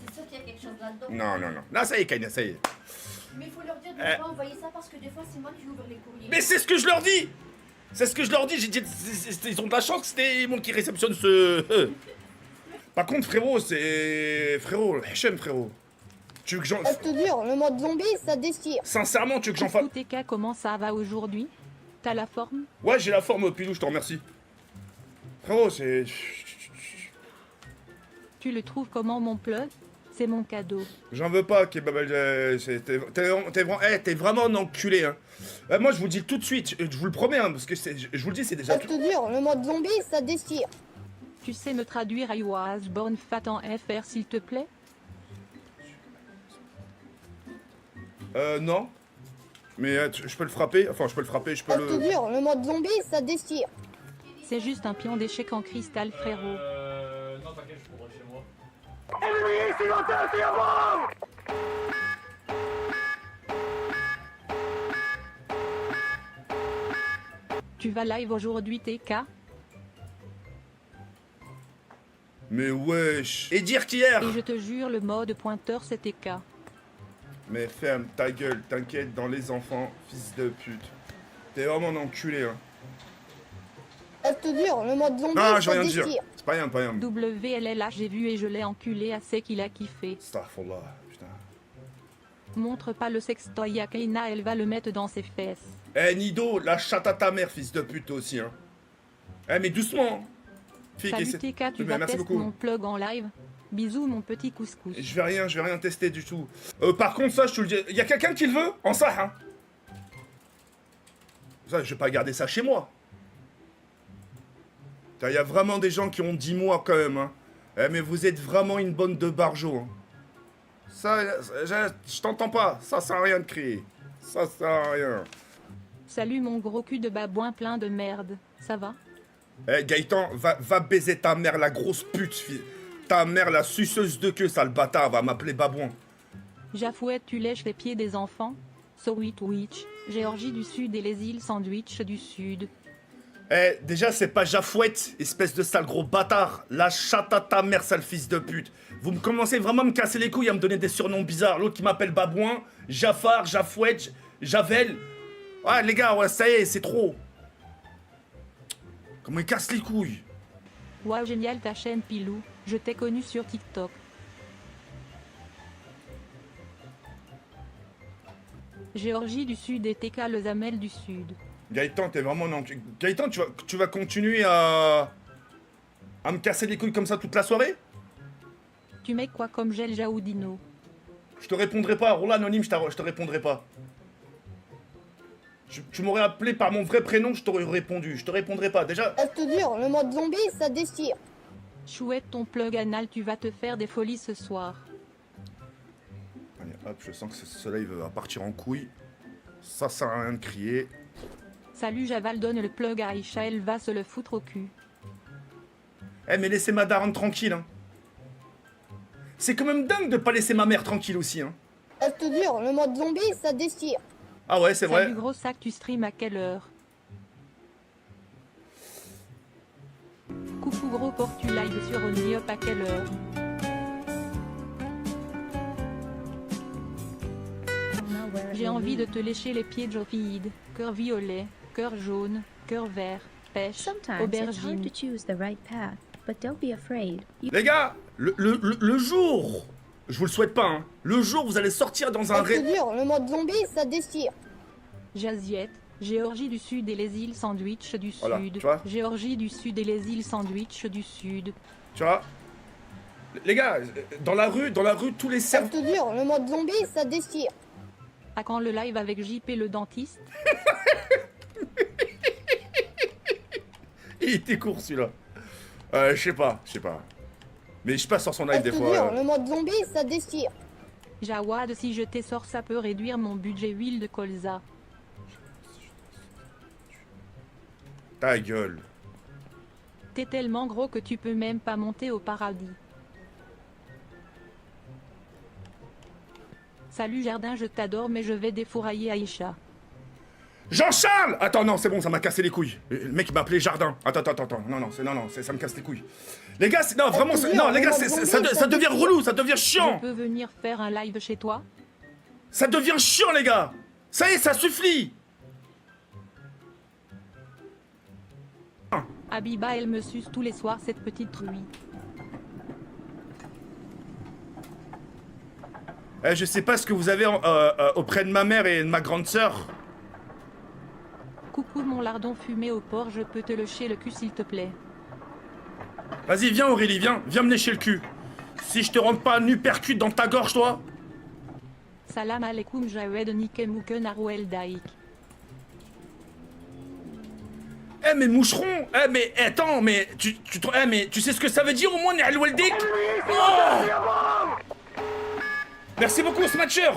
C'est sûr qu'il y a quelque chose là-dedans. Non. Non, ça y est, Kaina, ça y est. Mais il faut leur dire de ne pas envoyer ça parce que des fois, c'est moi qui ouvre les courriers. Mais c'est ce que je leur dis! C'est ce que je leur dis, j'ai dit, ils ont de la chance que c'était moi qui réceptionne ce... Par contre, frérot, c'est... Frérot, Hachem, frérot. Tu veux que j'en... Je te jure, le mode zombie, ça déchire. Sincèrement, tu veux que j'en fasse... Coucou TK, comment ça va aujourd'hui? T'as la forme? Ouais, j'ai la forme, Pilou, je te remercie. Frérot, c'est... Tu le trouves comment mon plug? C'est mon cadeau. J'en veux pas, Kebab. T'es vraiment un enculé, hein. Moi, je vous le dis tout de suite, je vous le promets, hein, parce que je vous le dis, c'est déjà... Je te jure, le mode zombie, ça déchire. Tu sais me traduire I was born fat en FR s'il te plaît? Non. Mais je peux le frapper, enfin, je peux le frapper, je peux Je te le... jure, le mode zombie, ça déchire. C'est juste un pion d'échec en cristal frérot. Non, t'inquiète, je pourrais chez moi. Tu vas live aujourd'hui TK? Mais wesh. Et dire qu'hier... Et je te jure le mode pointeur c'est TK. Mais ferme ta gueule, t'inquiète, dans les enfants, fils de pute. T'es vraiment un enculé, hein. Je te jure, le mode zombie, Non, je ça vais rien dire. déchire. C'est pas rien, pas rien. WLLH j'ai vu et je l'ai enculé assez qu'il a kiffé. Astaghfirullah, putain. Montre pas le sextoy à Keina, elle va le mettre dans ses fesses. Eh, Nido, la chatte à ta mère, fils de pute, toi aussi, hein. Eh, mais doucement. Fille, Salut qu'est-ce- TK, tu Mais vas merci tester beaucoup. mon plug en live? Bisous mon petit couscous. Je vais rien tester du tout. Par contre, ça, je te le dis, y a quelqu'un qui le veut? En ça, hein. Ça, je vais pas garder ça chez moi. Il y a vraiment des gens qui ont 10 mois quand même, hein. Eh, mais vous êtes vraiment une bande de barjots, hein. Ça, je t'entends pas. Ça sert à rien de crier. Ça sert à rien. Salut mon gros cul de babouin plein de merde. Ça va? Eh Gaëtan, va baiser ta mère, la grosse pute. Ta mère, la suceuse de queue, sale bâtard, va m'appeler babouin. Jafouette, tu lèches les pieds des enfants? Sandwich, Géorgie du Sud et les îles Sandwich du Sud. Eh, déjà, c'est pas Jafouette, espèce de sale gros bâtard. La chatte à ta mère, sale fils de pute. Vous me commencez vraiment à me casser les couilles, à me donner des surnoms bizarres. L'autre qui m'appelle babouin, Jafar, Jafouette, Javel. Ouais, les gars, ouais, ça y est, c'est trop. Comment il casse les couilles? Waouh, génial ta chaîne Pilou. Je t'ai connu sur TikTok. Géorgie du Sud et TK le Zamel du Sud. Gaëtan, t'es vraiment non. Gaëtan, tu vas continuer à me casser les couilles comme ça toute la soirée? Tu mets quoi comme gel Jaoudino? Je te répondrai pas. Rola anonyme, je te répondrai pas. Tu m'aurais appelé par mon vrai prénom, je t'aurais répondu. Je te répondrai pas. Déjà. Je te jure, le mode zombie, ça déchire. Chouette ton plug anal, tu vas te faire des folies ce soir. Allez, hop, je sens que ce live va partir en couille. Ça sert à rien de crier. Salut Javal, donne le plug à Aïcha, elle va se le foutre au cul. Eh, mais laissez ma daronne tranquille, hein. C'est quand même dingue de pas laisser ma mère tranquille aussi, hein. Je te jure, le mode zombie, ça déchire. Ah ouais, c'est vrai. Salut gros sac, tu stream à quelle heure? Coucou gros porc, tu live sur Only Up à quelle heure? Now where J'ai envie de te lécher les pieds Jofide. Cœur violet, cœur jaune, cœur vert, pêche, Sometimes it's hard aubergine. to choose the right path, but don't be afraid. You Les gars, le jour, je vous le souhaite pas, hein. Le jour où vous allez sortir dans un Je te jure, le mode zombie, ça déchire. Jaziette, Géorgie du Sud et les îles Sandwich du Voilà, Sud. tu vois. Géorgie du Sud et les îles Sandwich du Sud. Tu vois. Les gars, dans la rue, tous les Je cerfs. te jure, le mode zombie, ça déchire. À quand le live avec JP le dentiste? Il était court celui-là. Je sais pas. Mais je passe sur son Je live te des jure, fois. le mode zombie, ça déchire. Jawad, si je t'essore, ça peut réduire mon budget huile de colza. Ta gueule. T'es tellement gros que tu peux même pas monter au paradis. Salut Jardin, je t'adore, mais je vais défourailler Aïcha. Jean-Charles! Attends, non, c'est bon, ça m'a cassé les couilles. Le mec il m'a appelé Jardin. Attends. Non, ça me casse les couilles. Les gars, non, vraiment, non, les gars, ça devient relou, ça devient Je chiant. peux venir faire un live chez toi? Ça devient chiant, les gars. Ça y est, ça suffit. Abiba, elle me suce tous les soirs, cette petite truie. Je sais pas ce que vous avez auprès de ma mère et de ma grande sœur. Coucou mon lardon fumé au porc, je peux te lécher le cul s'il te plaît. Vas-y, viens Aurélie, viens me lécher le cul. Si je te rentre pas un uppercut dans ta gorge, toi. Salam alaikum Jawed Nikemouken Arouel Daik. Eh mais moucheron, mais attends, mais mais tu sais ce que ça veut dire au moins Nihal Waldik? Oh, merci beaucoup Smatcher.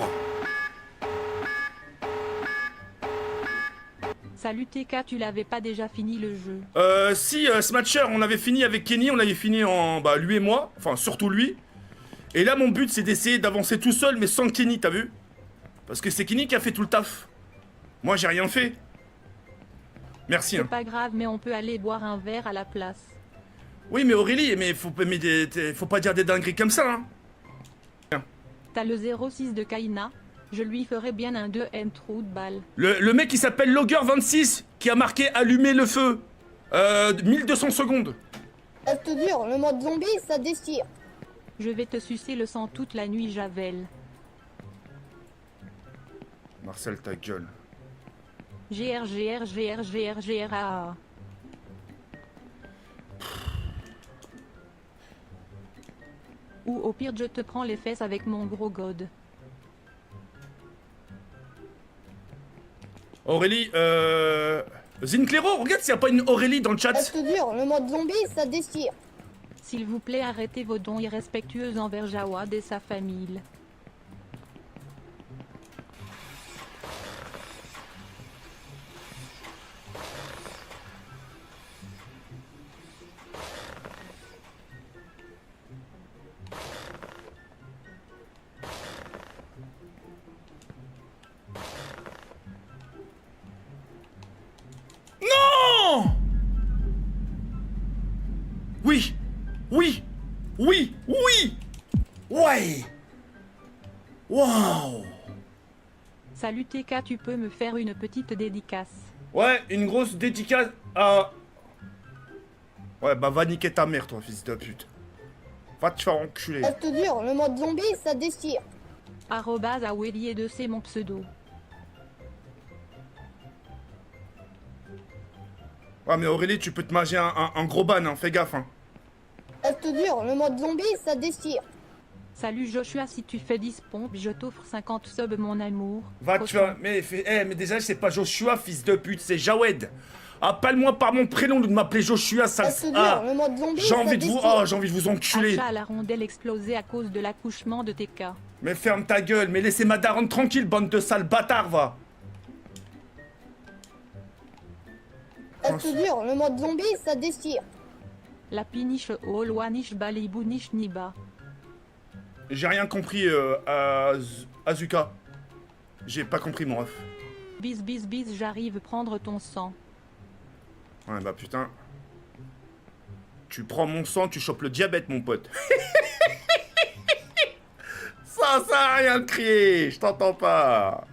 Salut TK, tu l'avais pas déjà fini le jeu? Si Smatcher, on avait fini avec Kenny, on avait fini en lui et moi, enfin surtout lui. Et là mon but c'est d'essayer d'avancer tout seul mais sans Kenny, t'as vu? Parce que c'est Kenny qui a fait tout le taf. Moi j'ai rien fait. Merci. C'est Hein. pas grave, mais on peut aller boire un verre à la place. Oui mais Aurélie, mais faut pas dire des dingueries comme ça. Hein. T'as le 06 de Kaina? Je lui ferai bien un 2M trou de balle. Le mec qui s'appelle Logger26 qui a marqué allumer le feu. 1200 secondes. Je te jure, le mode zombie, ça déchire. Je vais te sucer le sang toute la nuit, Javel. Marcel, ta gueule. GRGRGRGRGRA. Ou au pire, je te prends les fesses avec mon gros god. Aurélie, Zinclero, regarde s'il n'y a pas une Aurélie dans le chat. Je te jure, le mode zombie, ça déchire. S'il vous plaît, arrêtez vos dons irrespectueux envers Jawad et sa famille. Oui. Oui. Oui. Ouais. Waouh. Salut TK, tu peux me faire une petite dédicace? Ouais, une grosse dédicace à... Ouais, bah va niquer ta mère, toi, fils de pute. Va te faire enculer. Je te jure, le mode zombie, ça déchire. @awellier2 c'est mon pseudo. Ouais, mais Aurélie, tu peux te manger un gros ban, hein, fais gaffe, hein. Je te jure, le mode zombie, ça déchire. Salut Joshua, si tu fais 10 pompes, je t'offre 50 subs mon amour. Va te faire... Mais, mais déjà, c'est pas Joshua, fils de pute, c'est Jawed. Appelle-moi par mon prénom, au lieu de m'appeler Joshua, Je sale... te jure, Ah, le mode zombie, j'ai ça envie de vous... déchire. Oh, j'ai envie de vous enculer. Achat à la rondelle explosée à cause de l'accouchement de TK. Mais ferme ta gueule, mais laissez ma daronne tranquille, bande de sales bâtards, va. Je te jure, le mode zombie, ça déchire. La piniche olwanish balibounish niba. J'ai rien compris, Azuka. J'ai pas compris, mon ref. Bis bis bis, j'arrive prendre ton sang. Ouais, bah putain. Tu prends mon sang, tu chopes le diabète, mon pote. Ça sert à rien de crier, je t'entends pas.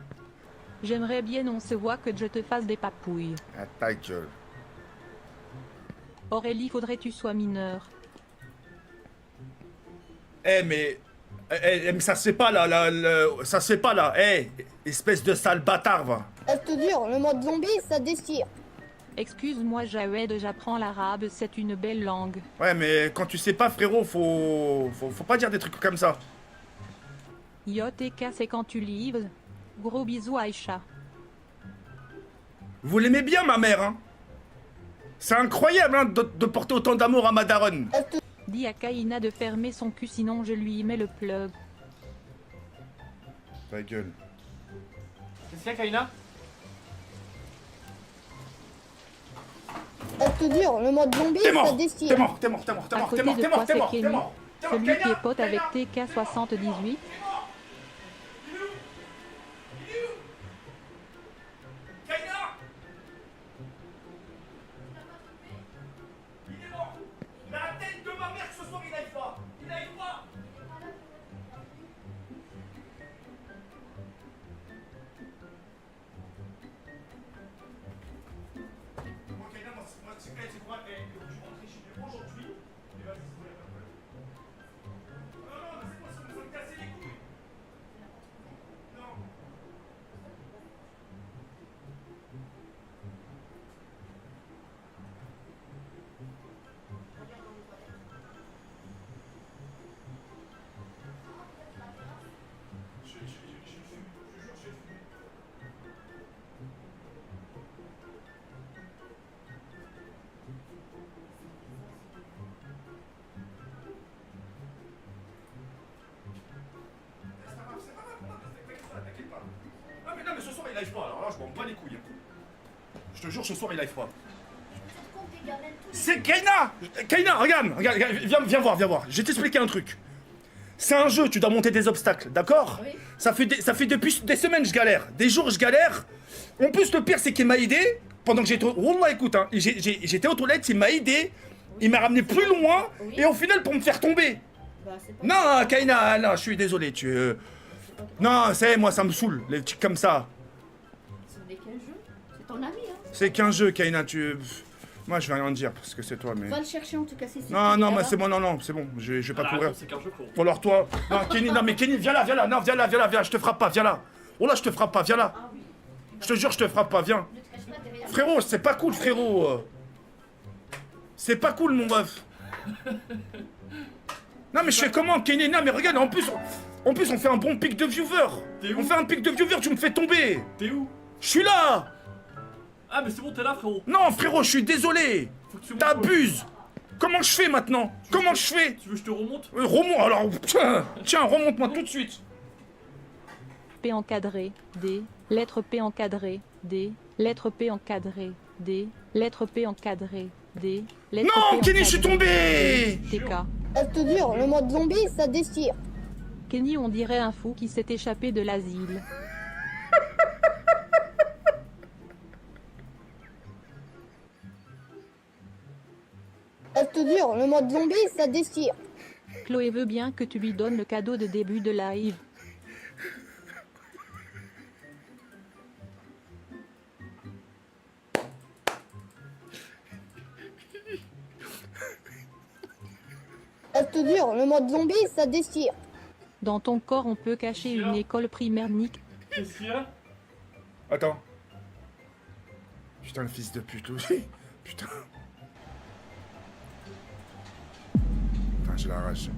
J'aimerais bien on se voit que je te fasse des papouilles. Ah, ta gueule. Aurélie, faudrait tu sois mineur. Eh, mais ça se fait pas, là, ça se fait pas, là. Eh, espèce de sale bâtard, va. Je te jure, le mode zombie, ça déchire. Excuse-moi Jawed, j'apprends l'arabe, c'est une belle langue. Ouais, mais quand tu sais pas, frérot, faut pas dire des trucs comme ça. Yo TK, c'est quand tu livres. Gros bisous Aïcha. Vous l'aimez bien, ma mère, hein. C'est incroyable, hein, de porter autant d'amour à ma daronne. Dis à Kaina de fermer son cul, sinon je lui mets le plug. Ta gueule. Qu'est-ce qu'il y a, Kaina? Je te jure, le mode zombie, T'es ça mort, déchire. t'es mort, t'es mort, t'es mort, t'es À mort, côté t'es mort, de t'es toi, mort, t'es c'est mort, t'es Kenny, mort. celui qui est pote avec TK78. La tête de ma mère ce soir, il arrive pas. Il arrive pas. Moi, Kaina, moi, c'est quoi? Tu rentrer chez lui aujourd'hui. Et vas-y, c'est bon, y'a pas de problème. Non, non, mais c'est quoi, ça me casser les couilles. Non. Non mais ce soir il live pas, alors là je m'en bats les couilles. Je te jure ce soir il live pas. C'est Kaina. Kaina, regarde, viens voir. Je vais t'expliquer un truc. C'est un jeu, tu dois monter des obstacles, d'accord? Oui. Ça fait depuis des semaines je galère, des jours je galère. En plus le pire c'est qu'il m'a aidé pendant que j'étais... Wallah écoute, hein, j'étais aux toilettes, il m'a aidé, il m'a ramené plus loin, Oui. et au final pour me faire tomber. Bah, c'est pas Non, Kaina, non, je suis désolé, Non, c'est moi, ça me saoule, les trucs comme ça. C'est des quel jeu? C'est ton ami, hein. C'est qu'un jeu, Kaina, Moi, je vais rien dire, parce que c'est toi, mais... Va le chercher en tout cas, c'est Non, non, mais c'est bon, non, c'est bon, je vais pas Ah, courir. attends, c'est qu'un jeu pour. Ou alors toi... Non, Kenny, non, mais Kenny, viens là, non, viens là, je te frappe pas, viens là. Oh là, je te frappe pas, viens là. Ah oui. Je te jure, je te frappe pas, viens. Ne te cache pas derrière. Frérot, c'est pas cool, frérot. C'est pas cool, mon ref. Non, mais je fais comment, Kenny? Non, mais regarde, en plus, on fait un bon pic de viewer. T'es où? On fait un pic de viewer, tu me fais tomber. T'es où? Je suis là. Ah, mais c'est bon, t'es là, frérot. Non, frérot, je suis désolé. Faut que tu montes. T'abuses. Comment je fais maintenant? Comment je fais? Tu veux que je te remonte? Remonte, alors, tiens, remonte-moi tout de suite. P encadré, D, lettre P encadré, D, lettre P encadré, D, lettre P encadré, D, lettre Non, P Kenny, je suis encadré, tombé. TK. Je te jure, le mode zombie, ça déchire. Kenny, on dirait un fou qui s'est échappé de l'asile. Je te jure, le mode zombie, ça déchire. Chloé veut bien que tu lui donnes le cadeau de début de live. Je te jure, le mode zombie, ça déchire. Dans ton corps, on peut cacher une école primaire nique. Qu'est-ce qu'il y a? Attends. Putain, le fils de pute aussi. Putain. Putain, j'ai la rage.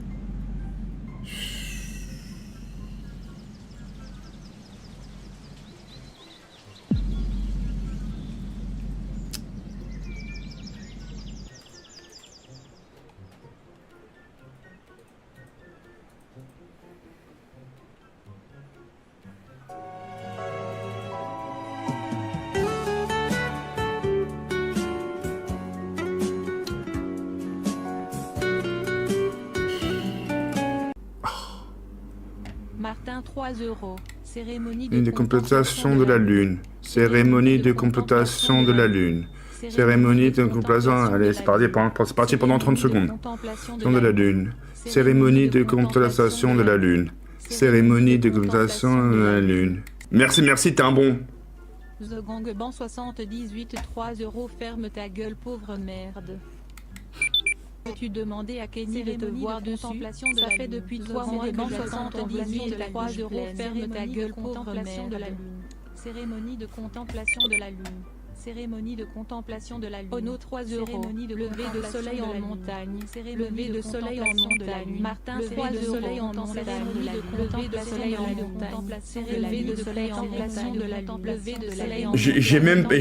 Martin 3 €. Cérémonie De complétation de la lune. Cérémonie de complétation de la lune. Cérémonie de complétation. Allez, c'est parti pendant 30 secondes. De la lune. Cérémonie de complétation de la lune. Cérémonie de complétation de la lune. Merci, merci, t'es un bon. The Gangban 78 3 €. Ferme ta gueule, pauvre merde. Peux-tu demander à Kenny de te voir dessus? Ça fait depuis 3 mois que 78 3 €. Ferme ta gueule, pauvre merde. Cérémonie de contemplation de la lune. Cérémonie de contemplation de la lune. Ono 3 €. Cérémonie de lever de soleil en montagne. Lever de soleil en montagne. Martin 3 € en montagne. Lever de soleil en montagne. Lever de soleil en montagne. Lever de soleil en montagne.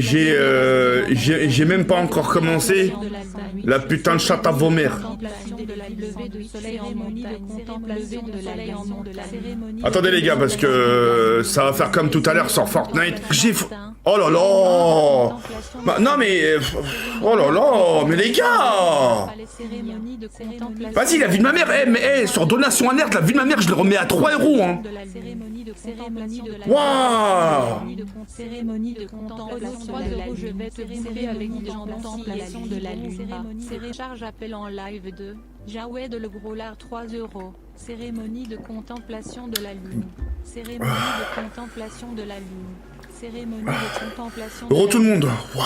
J'ai même pas encore commencé. La putain de chatte à vomir. Attendez les gars, parce que ça va faire comme tout à l'heure sur Fortnite. Oh là là. Bah, non mais... Oh là là. Mais les gars. Vas-y, la vie de ma mère. Sur donation alerte, la vie de ma mère, je le remets à 3 €, hein. Waouh. Cérémonie de contemplation de la lune. Je vais te tirer avec une contemplation de la lune. Charge appel en live de Jawed le gros lard 3 €. Cérémonie de contemplation de la lune. Cérémonie de contemplation de la lune. Cérémonie de contemplation de la lune. Tout le monde. Waouh.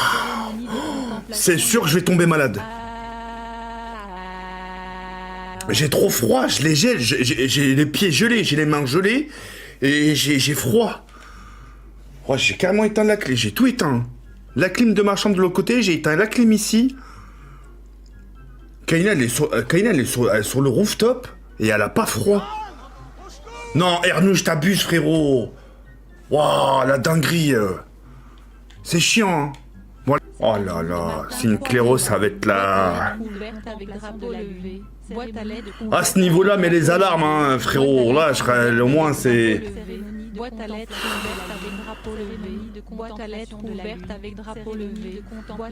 C'est sûr que je vais tomber malade. J'ai trop froid, je les gèle, j'ai les pieds gelés, j'ai les mains gelées et j'ai froid. Oh, j'ai carrément éteint la clim, j'ai tout éteint. La clim de ma chambre de l'autre côté, j'ai éteint la clim ici. Kaina, elle est sur le rooftop et elle a pas froid. Non, Ernouche, t'abuses, frérot. Waouh, la dinguerie. C'est chiant, hein. Bon, oh là là, c'est une cléro, ça va être là. À ce niveau-là, mais les alarmes, hein, frérot. Là, au moins, c'est... Boîte à lettres ouverte avec drapeau levé. Boîte à lettres ouverte avec drapeau levé.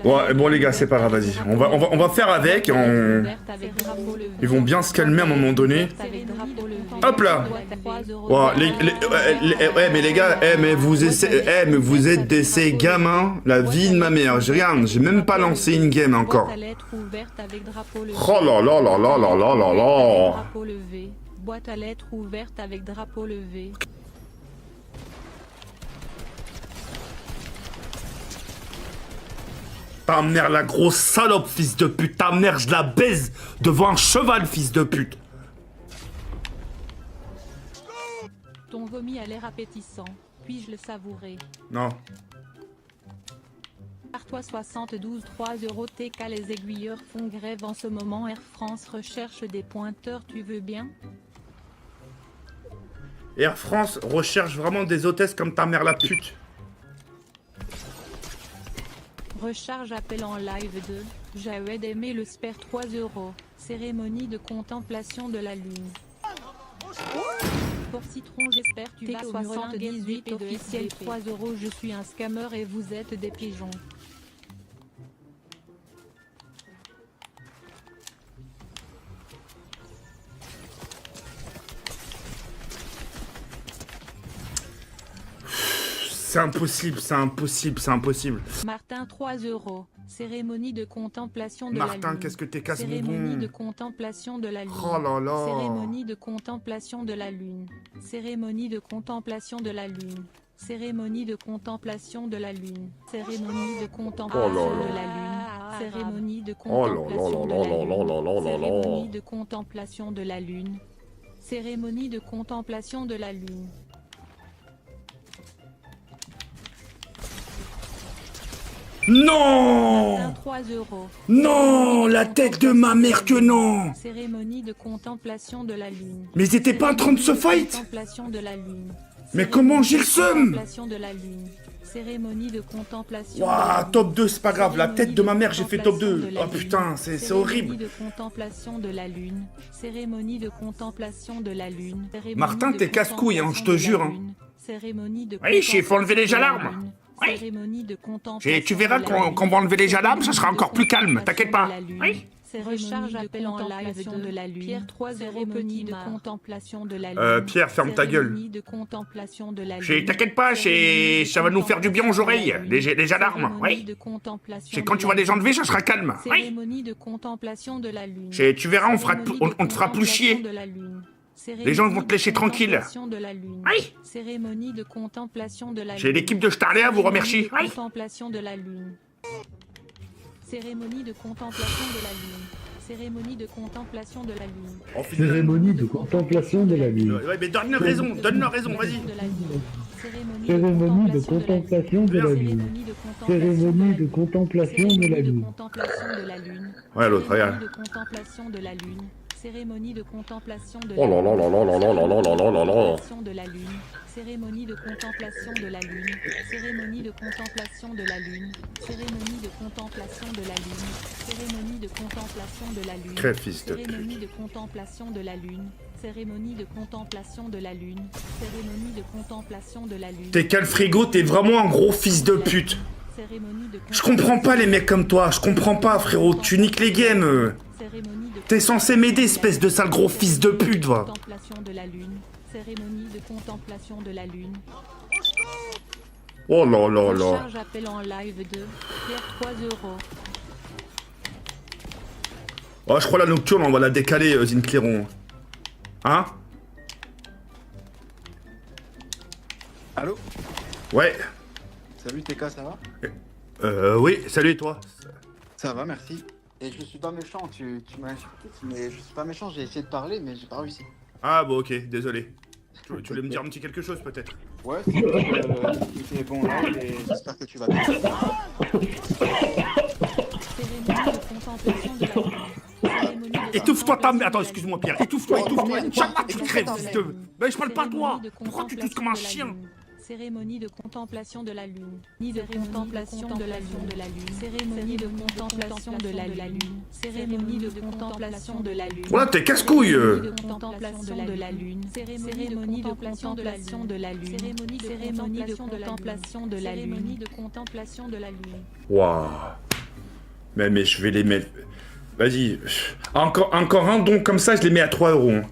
Ouais, bon les gars, c'est pas grave, vas-y. On va faire avec. Ils vont bien se calmer à un moment donné. Hop là. Ouais, mais les gars, mais vous êtes des gamins. La vie de ma mère. J'ai même pas lancé une game encore. Oh là là là là là là là là. Boîte à lettres ouverte avec drapeau levé. Ta mère, la grosse salope, fils de pute. Ta mère, je la baise devant un cheval, fils de pute. Ton vomi a l'air appétissant. Puis-je le savourer? Non. Par toi 72 3 € TK. Les aiguilleurs font grève en ce moment. Air France recherche des pointeurs. Tu veux bien? Air France recherche vraiment des hôtesses comme ta mère, la pute. Recharge appel en live de Jawed aimé le spare 3 €. Cérémonie de contemplation de la lune. Pour Citron, j'espère tu vas 78 officiel 3 €. Je suis un scammer et vous êtes des pigeons. C'est impossible, c'est impossible, c'est impossible. Martin 3 €. Cérémonie de contemplation de la lune. Martin, qu'est-ce que t'es Cérémonie de casse-bonbon. contemplation de la lune. Oh là là. Cérémonie de contemplation de la lune. Cérémonie de contemplation de la lune. Cérémonie de contemplation de la lune. Cérémonie de contemplation de la lune. Cérémonie de contemplation de la lune. Cérémonie de contemplation de la lune. Cérémonie de contemplation de la lune. Non 3 euros. Non, la tête de ma mère que non. Cérémonie de contemplation de la lune. Mais ils étaient pas en train de se fight. Contemplation de la lune. Mais comment j'ai le seum? Contemplation de la lune. Cérémonie de contemplation. Waouh, top 2, c'est pas grave, la tête de ma mère, j'ai fait top 2. Oh putain, c'est horrible. Cérémonie de contemplation de la lune. Cérémonie de contemplation de la lune. Martin, t'es casse-couille, hein, je te jure. Hein. Cérémonie de Oui, il faut enlever les contemplation de la alarmes. lune. Oui. Cérémonie de contemplation. Tu verras de la lune. qu'on va enlever les alarmes, ça sera encore plus calme, t'inquiète pas. Oui. Recharge appel en live de la lune. Pierre 3 cérémonie de contemplation de la lune. Pierre, ferme ta gueule. Cérémonie de contemplation de la lune. T'inquiète pas, ça va nous faire du bien aux oreilles, les alarmes, oui. C'est quand tu vas les enlever, ça sera calme, oui. Cérémonie de contemplation de la lune. Tu verras, on te fera plus chier. Les gens vont te laisser tranquille. Oui. Cérémonie de contemplation de la lune. J'ai l'équipe de Starlea vous remercie. Oui. Contemplation de la lune. Cérémonie de contemplation de la lune. Cérémonie de contemplation de la lune. Cérémonie de contemplation de la lune. Ouais, mais donne-leur raison, vas-y. Cérémonie de contemplation de la lune. Cérémonie de contemplation de la lune. Ouais, l'autre, regarde. De contemplation de la lune. Cérémonie de contemplation de la lune. Oh là là là là là là là là là là là. De la lune. Cérémonie de contemplation de la lune. Cérémonie de contemplation de la lune. Cérémonie de contemplation de la lune. Cérémonie de contemplation de la lune. Crève, fils de Cérémonie de contemplation de la lune. Cérémonie de contemplation de la lune. Cérémonie de contemplation de la lune. T'es qu'à le frigo, t'es vraiment un gros fils de pute. Je comprends pas les mecs comme toi, je comprends pas frérot, tu niques les games. T'es censé m'aider, espèce de sale gros fils de pute, va. Contemplation de la lune. Cérémonie de contemplation de la lune. Oh là là là. Charge appel en live de Pierre 3 euros. Oh, je crois la nocturne, on va la décaler, Zincleron. Hein? Allô? Ouais. Salut TK, ça va? Oui, salut et toi? Ça va, merci. Et je suis pas méchant, tu m'as insulté, mais je suis pas méchant, j'ai essayé de parler, mais j'ai pas réussi. Ah bon, ok, désolé. Tu voulais me dire un petit quelque chose, peut-être? Ouais, c'est bon là, et j'espère que tu vas bien. Étouffe-toi ta mère. Attends, excuse-moi Pierre. Étouffe-toi. Inch'Allah, tu crèves, fils de... Mais je parle pas à toi. Pourquoi tu tousses comme un chien? Cérémonie de contemplation de la lune. Ni de contemplation de la lune. Cérémonie de contemplation de la lune. Cérémonie de contemplation de la lune. Voilà, t'es casse-couille. De contemplation de la lune. Cérémonie de contemplation de la lune. Cérémonie de contemplation de la lune. Cérémonie de contemplation de la lune. Waouh. Mais je vais les mettre... Vas-y. Encore un don comme ça, je les mets à 3 euros. Hein.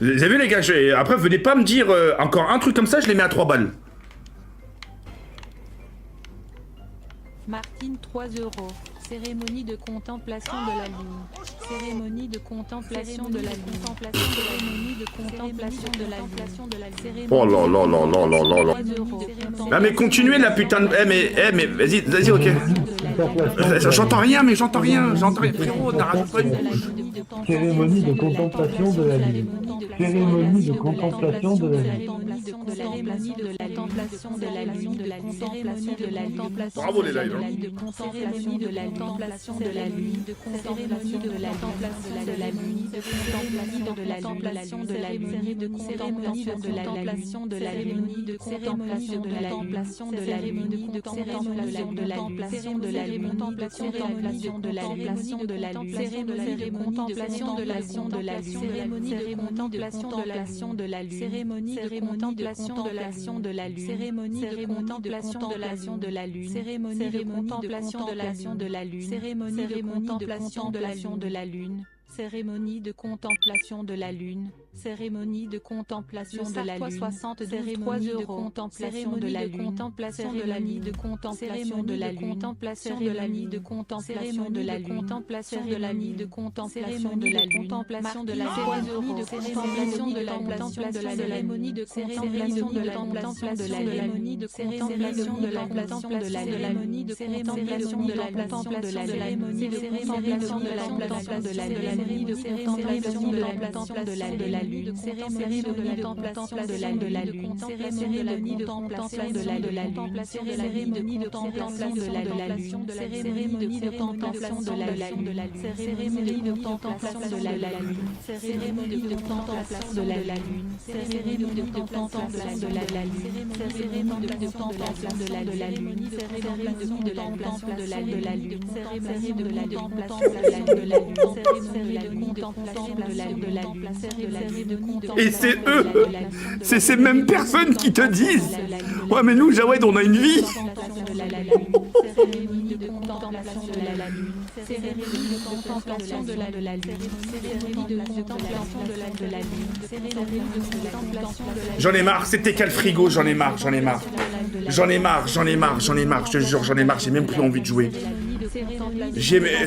Vous avez vu les gars, après venez pas me dire encore un truc comme ça, je les mets à 3 balles. Martine 3 euros. Cérémonie de contemplation de la lune. Cérémonie de contemplation de la lune. Cérémonie de contemplation de la lune. Oh là là là là là là là. Ah mais continuez la putain de... mais vas-y, ok. J'entends rien, frérot, t'arraches pas une... Cérémonie de contemplation de la lune. Cérémonie de contemplation de la lune. Bravo les lives. Cérémonie de la contemplation de la lune, cérémonie de la contemplation de la lune, cérémonie de la contemplation de la lune, de cérémonie de la contemplation de la lune, de contemplation de la contemplation de la lune, de contemplation de la contemplation de la lune, contemplation de la contemplation de la lune, cérémonie de contemplation de la lune, de la cérémonie de contemplation de la lune, de la cérémonie de contemplation de la lune, de la cérémonie de contemplation de la lune, de la cérémonie de contemplation de la lune, de la lune, cérémonie de contemplation de la lune, de la lune. Cérémonie de contemplation de la lune. Cérémonie de contemplation de la lune. 60 cérémonie de contemplation de la lune. Contemplation de la nuit de contemplation de la lune. Contemplation de la nuit de contemplation de la lune. Contemplation de la nuit de contemplation de la lune. Contemplation de la cérémonie de contemplation de la cérémonie de contemplation de la contemplation de la cérémonie de contemplation de la contemplation de la cérémonie de contemplation de la contemplation de la cérémonie de contemplation de la contemplation de la cérémonie de contemplation de la contemplation de la lune, cérémonie de contemplation de la lune, cérémonie de contemplation de la lune, cérémonie de contemplation de la lune, cérémonie de contemplation de la lune, cérémonie de contemplation de la lune, cérémonie de contemplation de la lune, cérémonie de contemplation de la lune, cérémonie de contemplation de la lune, cérémonie de contemplation de la lune, cérémonie de contemplation de la lune, cérémonie de contemplation de la lune. Et c'est eux, c'est ces mêmes personnes qui te disent ouais mais nous Jawed on a une vie. Cérémonie de contemplation de la lune, cérémonie de contemplation de la lune, cérémonie de contemplation de la lune, cérémonie de contemplation de la lune. J'en ai marre, c'était quel frigo, j'en ai marre. J'en ai marre, je te jure, j'en ai marre, j'ai même plus envie de jouer.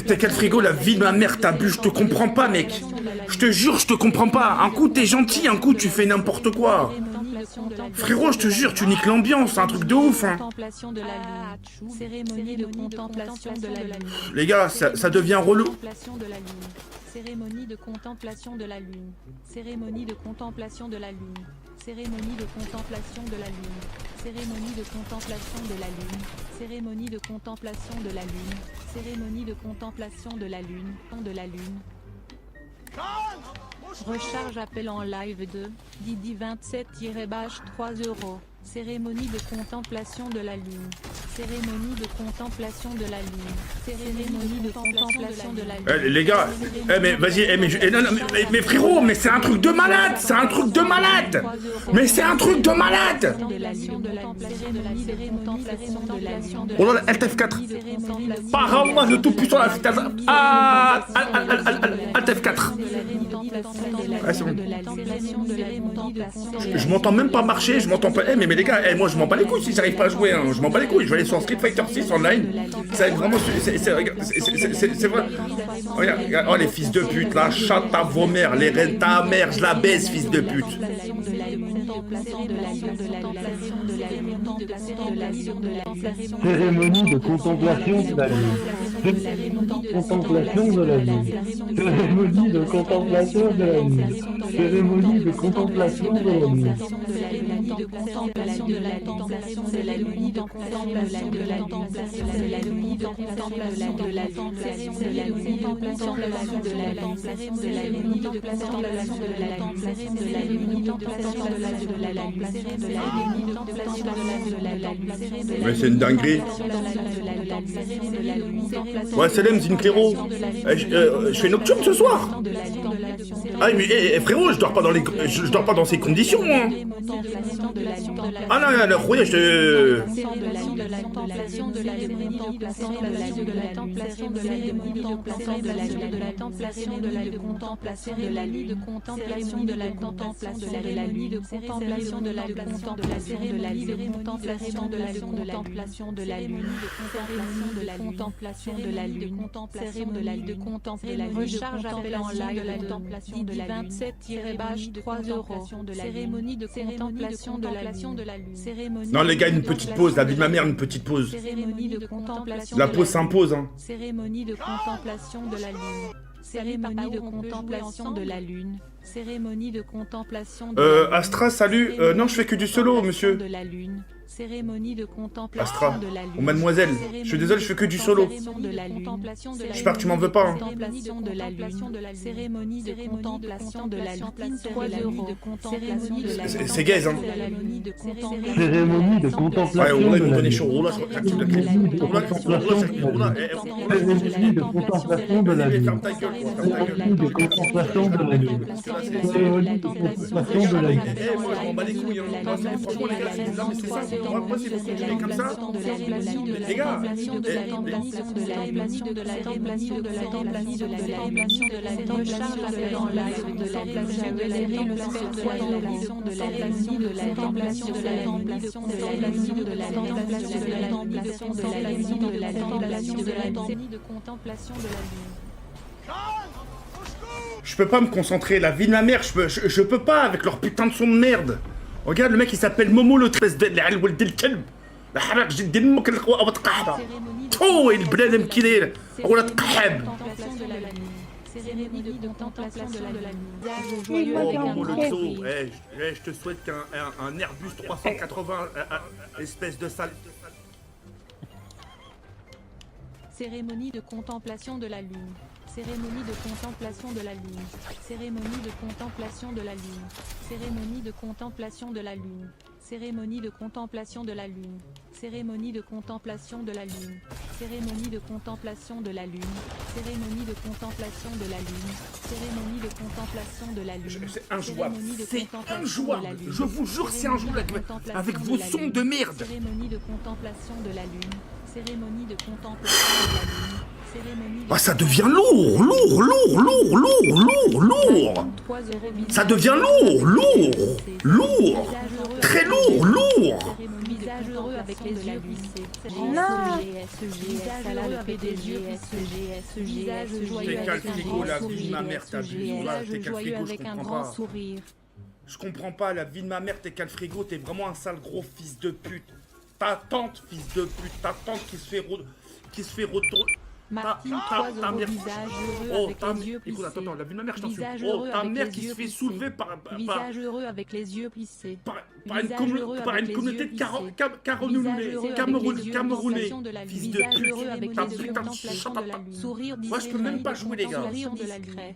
T'es quel frigo, la vie de ma mère, t'as bu, je te comprends pas mec. Je te jure, je te comprends pas. Un coup t'es gentil, un coup tu fais n'importe quoi. Frérot, je te jure, tu niques l'ambiance, c'est un truc de ouf hein. Cérémonie de contemplation de la lune. Les gars, ça devient relou. Cérémonie de contemplation de la lune. Cérémonie de contemplation de la lune. Cérémonie de contemplation de la lune. Cérémonie de contemplation de la lune. Cérémonie de contemplation de la lune. Cérémonie de contemplation de la lune. De la lune. Recharge appel en live de Didi 27-3 €. Cérémonie de contemplation de la lune. Cérémonie de contemplation de la lune. Cérémonie de contemplation de la lune. Les gars, mais vas-y, mais frérot, mais c'est un truc de malade, c'est un truc de malade. Mais c'est un truc de malade. Oh là là, LTF4. Par Allah, le tout puissant, LTF4. Ah, c'est bon. Je m'entends même pas marcher, je m'entends pas. Mais les gars, moi je m'en bats les couilles si j'arrive pas à jouer, hein. Je m'en bats les couilles, je vais aller sur Street Fighter 6 online. Ça va être vraiment. C'est vrai. Regarde, oh les fils de pute là, chatte à vos mères, les reines ta mère, je la baise, fils de pute. Cérémonie de contemplation de la lune. Contemplation de la lune. Cérémonie de contemplation de la lune. Cérémonie de contemplation de la lune. Ouais, c'est une dinguerie. Ouais, Salem, Zine Clairo. Je fais nocturne ce soir. Ah, mais frérot, je dors pas dans ces conditions, hein. Ah non, non, oui, je... Recharge appel en live de la 27-3 €. Cérémonie de contemplation de la lune. Non les gars, une petite pause, la vie de ma mère, une petite pause. La pause s'impose, hein. Cérémonie de contemplation de la lune. Cérémonie de contemplation de la lune. Cérémonie de contemplation de la lune. Astra, salut. Non, je fais que du solo, monsieur. De la lune. Cérémonie de contemplation Astra, de la lune. ou mademoiselle, je suis désolé, je fais que du solo. J'espère que tu m'en veux pas, hein. Cérémonie de contemplation de la lune. 3 €. C'est gaze, hein. Cérémonie de contemplation Ouais, on de ils m'ont la donné lune. chaud. Oh là, Cérémonie de contemplation de la lune. Ferme ta gueule, Cérémonie de contemplation de la lune. là, c'est... Cérémonie de contemplation de la lune. Eh, moi, je m'en bats les couilles, hein. Moi, c'est- franchement, les gars, c'est... Non, mais c'est ça, moi, si vous continuez comme ça... Les gars, je peux pas me concentrer, la vie de ma mère, je peux pas avec leur putain de son de merde. Regarde, le mec il s'appelle Momo le 13 العيال ولد الكلب. الحرق جدي امك القوا او تقحب. تو البنادم كي داير ولا تقحب. Cérémonie de contemplation de la lune. Oh Momo le Xo, je te souhaite qu'un Airbus 380 espèce de sale. Cérémonie de contemplation de la lune. Cérémonie de contemplation de la lune. Cérémonie de contemplation de la lune. Cérémonie de contemplation de la lune. Cérémonie de contemplation de la lune. Cérémonie de contemplation de la lune. Cérémonie de contemplation de la lune. Cérémonie de contemplation de la lune. Cérémonie de contemplation de la lune. C'est injouable. Cérémonie de C'est contemplation injouable. de la lune. Je vous jure, c'est injouable avec vos sons de merde. Cérémonie de contemplation de la lune. Cérémonie de contemplation de la lune. Cérémonie de Ah, ça devient lourd. Ça devient lourd. Très lourd. Visage heureux avec les yeux plissés. Visage heureux avec les yeux plissés. Visage joyeux T'es avec un calfrigo, grand la vie de ma sourire. mère, t'as vu. Visage T'es joyeux calfrigo, je avec un comprends grand pas. sourire. Je comprends pas, la vie de ma mère, t'es calfrigo, t'es vraiment un sale gros fils de pute. Ta tante, fils de pute, ta tante qui se fait retourner. Martine, ta toi, mère. visage heureux Oh, avec ta les yeux écoute, plissés. attends, la vie de ma mère, je t'en supplie. Visage Oh, heureux ta avec mère les qui se yeux fait plissés. soulever par Visage heureux avec les yeux plissés. une Visage heureux par avec une les communauté yeux de plissés. Camerounais. Visage heureux avec Camerounais. les yeux Camerounais. contemplation de la lune. Fils de Visage pute. heureux avec Ta les yeux putain de contemplation chata. de la lune. Sourire Moi, je peux même pas jouer, les gars. Cérémonie de la lune.